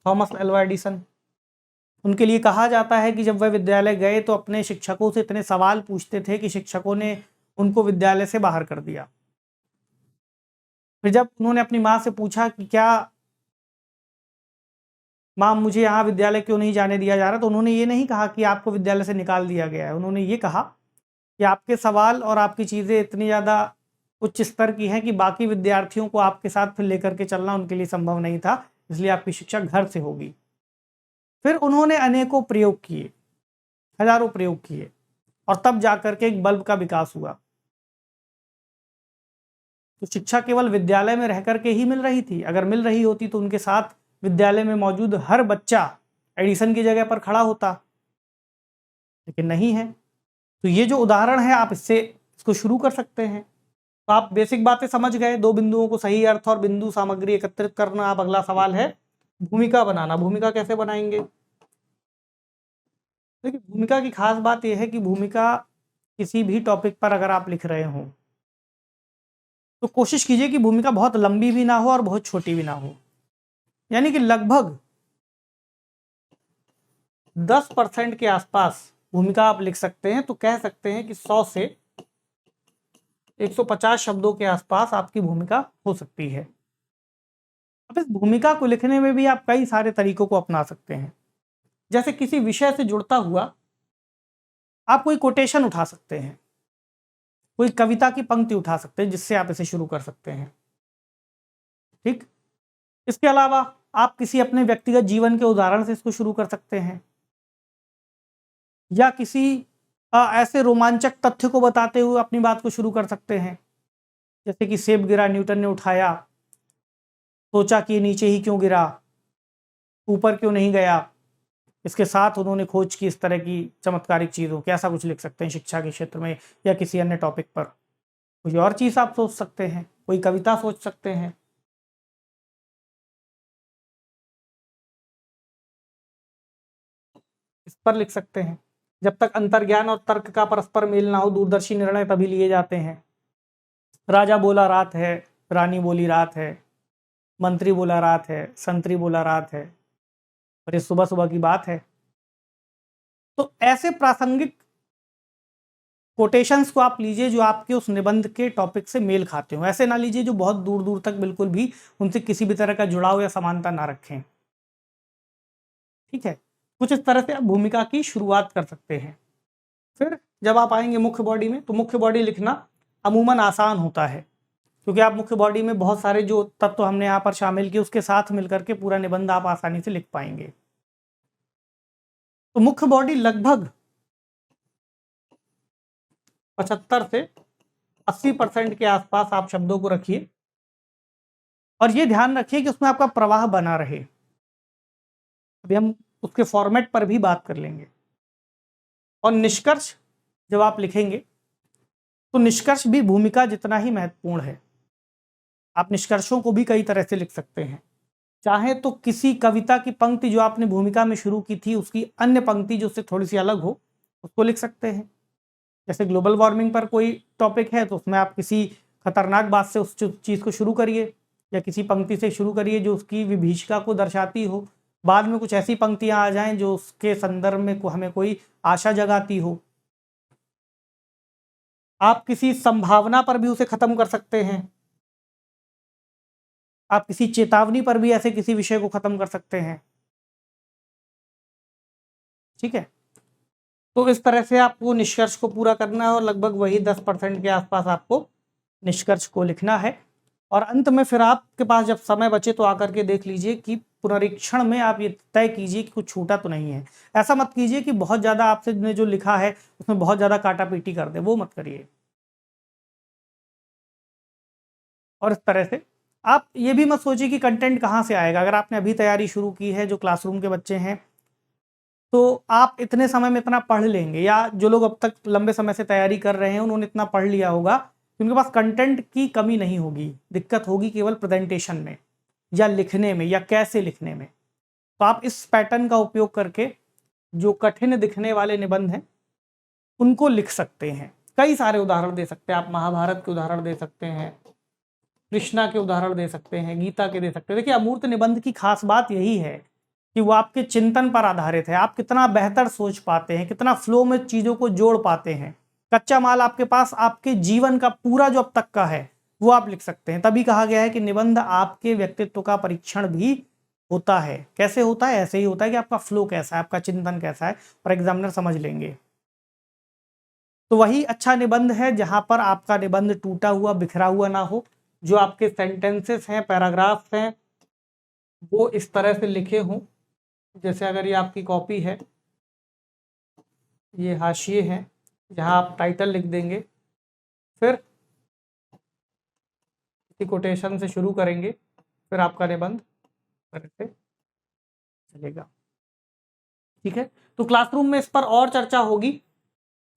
[SPEAKER 2] थॉमस एल्वा एडिसन। उनके लिए कहा जाता है कि जब वह विद्यालय गए तो अपने शिक्षकों से इतने सवाल पूछते थे कि शिक्षकों ने उनको विद्यालय से बाहर कर दिया। फिर जब उन्होंने अपनी माँ से पूछा कि क्या माँ मुझे यहाँ विद्यालय क्यों नहीं जाने दिया जा रहा, तो उन्होंने ये नहीं कहा कि आपको विद्यालय से निकाल दिया गया है। उन्होंने ये कहा कि आपके सवाल और आपकी चीज़ें इतनी ज़्यादा उच्च स्तर की हैं कि बाकी विद्यार्थियों को आपके साथ फिर लेकर के चलना उनके लिए संभव नहीं था, इसलिए आपकी शिक्षा घर से होगी। फिर उन्होंने अनेकों प्रयोग किए, हजारों प्रयोग किए, और तब जाकर के एक बल्ब का विकास हुआ। तो शिक्षा केवल विद्यालय में रह करके ही मिल रही थी। अगर मिल रही होती तो उनके साथ विद्यालय में मौजूद हर बच्चा एडिसन की जगह पर खड़ा होता, लेकिन नहीं है। तो ये जो उदाहरण है आप इसको शुरू कर सकते हैं। तो आप बेसिक बातें समझ गए, दो बिंदुओं को सही अर्थ और बिंदु सामग्री एकत्रित करना। अब अगला सवाल है भूमिका बनाना। भूमिका कैसे बनाएंगे? देखिए, भूमिका की खास बात यह है कि भूमिका किसी भी टॉपिक पर अगर आप लिख रहे हो तो कोशिश कीजिए कि भूमिका बहुत लंबी भी ना हो और बहुत छोटी भी ना हो, यानी कि लगभग 10% के आसपास भूमिका आप लिख सकते हैं। तो कह सकते हैं कि 100 से 150 शब्दों के आसपास आपकी भूमिका हो सकती है। अब इस भूमिका को लिखने में भी आप कई सारे तरीकों को अपना सकते हैं। जैसे किसी विषय से जुड़ता हुआ आप कोई कोटेशन उठा सकते हैं, कोई कविता की पंक्ति उठा सकते हैं जिससे आप इसे शुरू कर सकते हैं। ठीक, इसके अलावा आप किसी अपने व्यक्तिगत जीवन के उदाहरण से इसको शुरू कर सकते हैं, या किसी ऐसे रोमांचक तथ्य को बताते हुए अपनी बात को शुरू कर सकते हैं। जैसे कि सेब गिरा, न्यूटन ने उठाया, सोचा कि नीचे ही क्यों गिरा, ऊपर क्यों नहीं गया। इसके साथ उन्होंने खोज की इस तरह की चमत्कारिक चीज़ों की, ऐसा कुछ लिख सकते हैं शिक्षा के क्षेत्र में या किसी अन्य टॉपिक पर। कोई और चीज़ आप सोच सकते हैं, कोई कविता सोच सकते हैं। इस पर लिख सकते हैं। जब तक अंतर्ज्ञान और तर्क का परस्पर मेल ना हो, दूरदर्शी निर्णय तभी लिए जाते हैं। राजा बोला रात है, रानी बोली रात है, मंत्री बोला रात है, संतरी बोला रात है, और ये सुबह सुबह की बात है। तो ऐसे प्रासंगिक कोटेशंस को आप लीजिए जो आपके उस निबंध के टॉपिक से मेल खाते हो। ऐसे ना लीजिए जो बहुत दूर दूर तक बिल्कुल भी उनसे किसी भी तरह का जुड़ाव या समानता ना रखें। ठीक है, कुछ इस तरह से आप भूमिका की शुरुआत कर सकते हैं। फिर जब आप आएंगे मुख्य बॉडी में, तो मुख्य बॉडी लिखना अमूमन आसान होता है, क्योंकि आप मुख्य बॉडी में बहुत सारे जो तत्व हमने यहाँ पर शामिल किए उसके साथ मिलकर के पूरा निबंध आप आसानी से लिख पाएंगे। तो मुख्य बॉडी लगभग 75 से 80% के आसपास आप शब्दों को रखिए, और ये ध्यान रखिए कि उसमें आपका प्रवाह बना रहे। अभी हम उसके फॉर्मेट पर भी बात कर लेंगे। और निष्कर्ष जब आप लिखेंगे तो निष्कर्ष भी भूमिका जितना ही महत्वपूर्ण है। आप निष्कर्षों को भी कई तरह से लिख सकते हैं। चाहे तो किसी कविता की पंक्ति जो आपने भूमिका में शुरू की थी उसकी अन्य पंक्ति जो उससे थोड़ी सी अलग हो उसको लिख सकते हैं। जैसे ग्लोबल वार्मिंग पर कोई टॉपिक है तो उसमें आप किसी खतरनाक बात से उस चीज़ को शुरू करिए, या किसी पंक्ति से शुरू करिए जो उसकी विभीषिका को दर्शाती हो। बाद में कुछ ऐसी पंक्तियां आ जाएं जो उसके संदर्भ में हमें कोई आशा जगाती हो। आप किसी संभावना पर भी उसे खत्म कर सकते हैं। आप किसी चेतावनी पर भी ऐसे किसी विषय को खत्म कर सकते हैं। ठीक है, तो इस तरह से आपको निष्कर्ष को पूरा करना है, और लगभग वही 10% के आसपास आपको निष्कर्ष को लिखना है। और अंत में फिर आपके पास जब समय बचे तो आकर के देख लीजिए कि पुनरीक्षण में आप ये तय कीजिए कि कुछ छूटा तो नहीं है। ऐसा मत कीजिए कि बहुत ज़्यादा आपसे ने जो लिखा है उसमें बहुत ज़्यादा काटा पीटी कर दे, वो मत करिए। और इस तरह से आप ये भी मत सोचिए कि कंटेंट कहाँ से आएगा। अगर आपने अभी तैयारी शुरू की है, जो क्लासरूम के बच्चे हैं, तो आप इतने समय में इतना पढ़ लेंगे, या जो लोग अब तक लंबे समय से तैयारी कर रहे हैं उन्होंने इतना पढ़ लिया होगा कि उनके पास कंटेंट की कमी नहीं होगी। दिक्कत होगी केवल प्रेजेंटेशन में या लिखने में या कैसे लिखने में। तो आप इस पैटर्न का उपयोग करके जो कठिन दिखने वाले निबंध हैं उनको लिख सकते हैं। कई सारे उदाहरण दे सकते हैं आप, महाभारत के उदाहरण दे सकते हैं, कृष्णा के उदाहरण दे सकते हैं, गीता के दे सकते हैं। देखिए, अमूर्त निबंध की खास बात यही है कि वो आपके चिंतन पर आधारित है। आप कितना बेहतर सोच पाते हैं, कितना फ्लो में चीजों को जोड़ पाते हैं। कच्चा माल आपके पास आपके जीवन का पूरा जो अब तक का है वो आप लिख सकते हैं। तभी कहा गया है कि निबंध आपके व्यक्तित्व का परीक्षण भी होता है। कैसे होता है? ऐसे ही होता है कि आपका फ्लो कैसा है, आपका चिंतन कैसा है, और एग्जामिनर समझ लेंगे। तो वही अच्छा निबंध है जहां पर आपका निबंध टूटा हुआ, बिखरा हुआ ना हो। जो आपके सेंटेंसेस हैं, पैराग्राफ्स हैं, वो इस तरह से लिखे हों। जैसे अगर ये आपकी कॉपी है, ये हाशिए हैं, जहां आप टाइटल लिख देंगे, फिर किसी कोटेशन से शुरू करेंगे, फिर आपका निबंध तरह से चलेगा। ठीक है, तो क्लासरूम में इस पर और चर्चा होगी।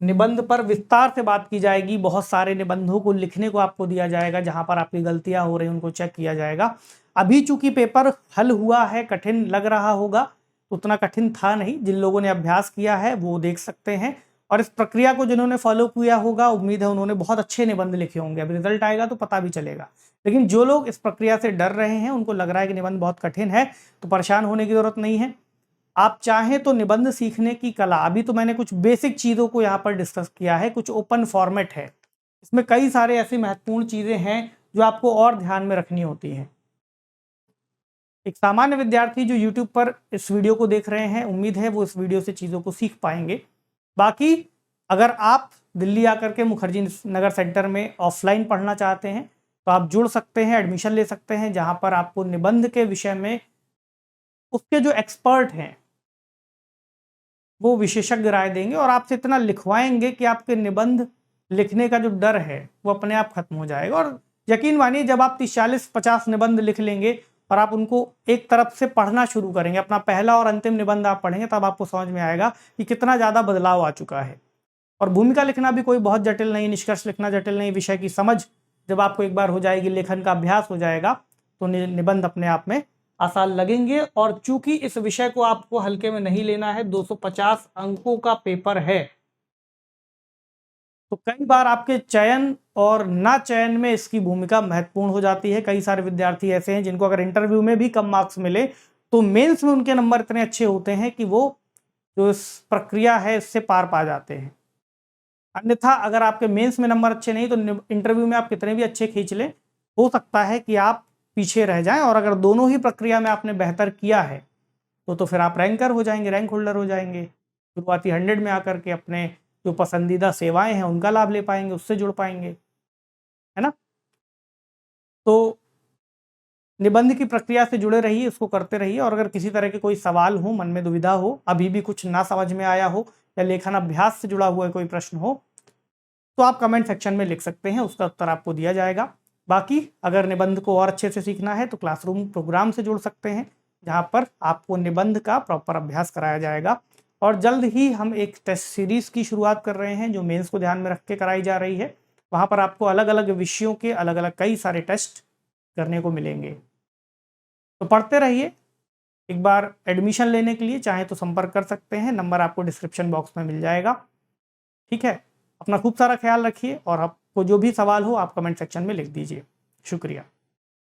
[SPEAKER 2] निबंध पर विस्तार से बात की जाएगी। बहुत सारे निबंधों को लिखने को आपको दिया जाएगा, जहां पर आपकी गलतियां हो रही हैं उनको चेक किया जाएगा। अभी चूंकि पेपर हल हुआ है, कठिन लग रहा होगा, उतना कठिन था नहीं। जिन लोगों ने अभ्यास किया है वो देख सकते हैं, और इस प्रक्रिया को जिन्होंने फॉलो किया होगा, उम्मीद है उन्होंने बहुत अच्छे निबंध लिखे होंगे। अब रिजल्ट आएगा तो पता भी चलेगा। लेकिन जो लोग इस प्रक्रिया से डर रहे हैं, उनको लग रहा है कि निबंध बहुत कठिन है, तो परेशान होने की जरूरत नहीं है। आप चाहें तो निबंध सीखने की कला, अभी तो मैंने कुछ बेसिक चीज़ों को यहाँ पर डिस्कस किया है, कुछ ओपन फॉर्मेट है, इसमें कई सारे ऐसी महत्वपूर्ण चीज़ें हैं जो आपको और ध्यान में रखनी होती हैं। एक सामान्य विद्यार्थी जो YouTube पर इस वीडियो को देख रहे हैं, उम्मीद है वो इस वीडियो से चीज़ों को सीख पाएंगे। बाकी अगर आप दिल्ली आकर के मुखर्जी नगर सेंटर में ऑफलाइन पढ़ना चाहते हैं तो आप जुड़ सकते हैं, एडमिशन ले सकते हैं, जहाँ पर आपको निबंध के विषय में उसके जो एक्सपर्ट हैं वो विशेषज्ञ राय देंगे, और आपसे इतना लिखवाएंगे कि आपके निबंध लिखने का जो डर है वो अपने आप खत्म हो जाएगा। और यकीन मानिए, जब आप 30-40-50 निबंध लिख लेंगे और आप उनको एक तरफ से पढ़ना शुरू करेंगे, अपना पहला और अंतिम निबंध आप पढ़ेंगे, तब आपको समझ में आएगा कि कितना ज़्यादा बदलाव आ चुका है। और भूमिका लिखना भी कोई बहुत जटिल नहीं, निष्कर्ष लिखना जटिल नहीं। विषय की समझ जब आपको एक बार हो जाएगी, लेखन का अभ्यास हो जाएगा, तो निबंध अपने आप में आसान लगेंगे। और चूंकि इस विषय को आपको हल्के में नहीं लेना है, 250 अंकों का पेपर है, तो कई बार आपके चयन और ना चयन में इसकी भूमिका महत्वपूर्ण हो जाती है। कई सारे विद्यार्थी ऐसे हैं जिनको अगर इंटरव्यू में भी कम मार्क्स मिले तो मेंस में उनके नंबर इतने अच्छे होते हैं कि वो जो इस प्रक्रिया है इससे पार पा जाते हैं। अन्यथा अगर आपके मेंस में नंबर अच्छे नहीं तो इंटरव्यू में आप कितने भी अच्छे खींच लें, हो सकता है कि आप पीछे रह जाएं। और अगर दोनों ही प्रक्रिया में आपने बेहतर किया है तो फिर आप रैंकर हो जाएंगे, रैंक होल्डर हो जाएंगे। शुरुआती 100 में आकर के अपने जो पसंदीदा सेवाएं हैं उनका लाभ ले पाएंगे, उससे जुड़ पाएंगे, है ना। तो निबंध की प्रक्रिया से जुड़े रहिए, इसको करते रहिए। और अगर किसी तरह के कोई सवाल हो, मन में दुविधा हो, अभी भी कुछ ना समझ में आया हो, या लेखन अभ्यास से जुड़ा हुआ कोई प्रश्न हो, तो आप कमेंट सेक्शन में लिख सकते हैं, उसका उत्तर आपको दिया जाएगा। बाकी अगर निबंध को और अच्छे से सीखना है तो क्लासरूम प्रोग्राम से जुड़ सकते हैं, जहाँ पर आपको निबंध का प्रॉपर अभ्यास कराया जाएगा। और जल्द ही हम एक टेस्ट सीरीज की शुरुआत कर रहे हैं जो मेंस को ध्यान में रख के कराई जा रही है। वहाँ पर आपको अलग अलग विषयों के अलग अलग कई सारे टेस्ट करने को मिलेंगे। तो पढ़ते रहिए। एक बार एडमिशन लेने के लिए चाहे तो संपर्क कर सकते हैं, नंबर आपको डिस्क्रिप्शन बॉक्स में मिल जाएगा। ठीक है, अपना खूब सारा ख्याल रखिए, और आपको जो भी सवाल हो आप कमेंट सेक्शन में लिख दीजिए। शुक्रिया।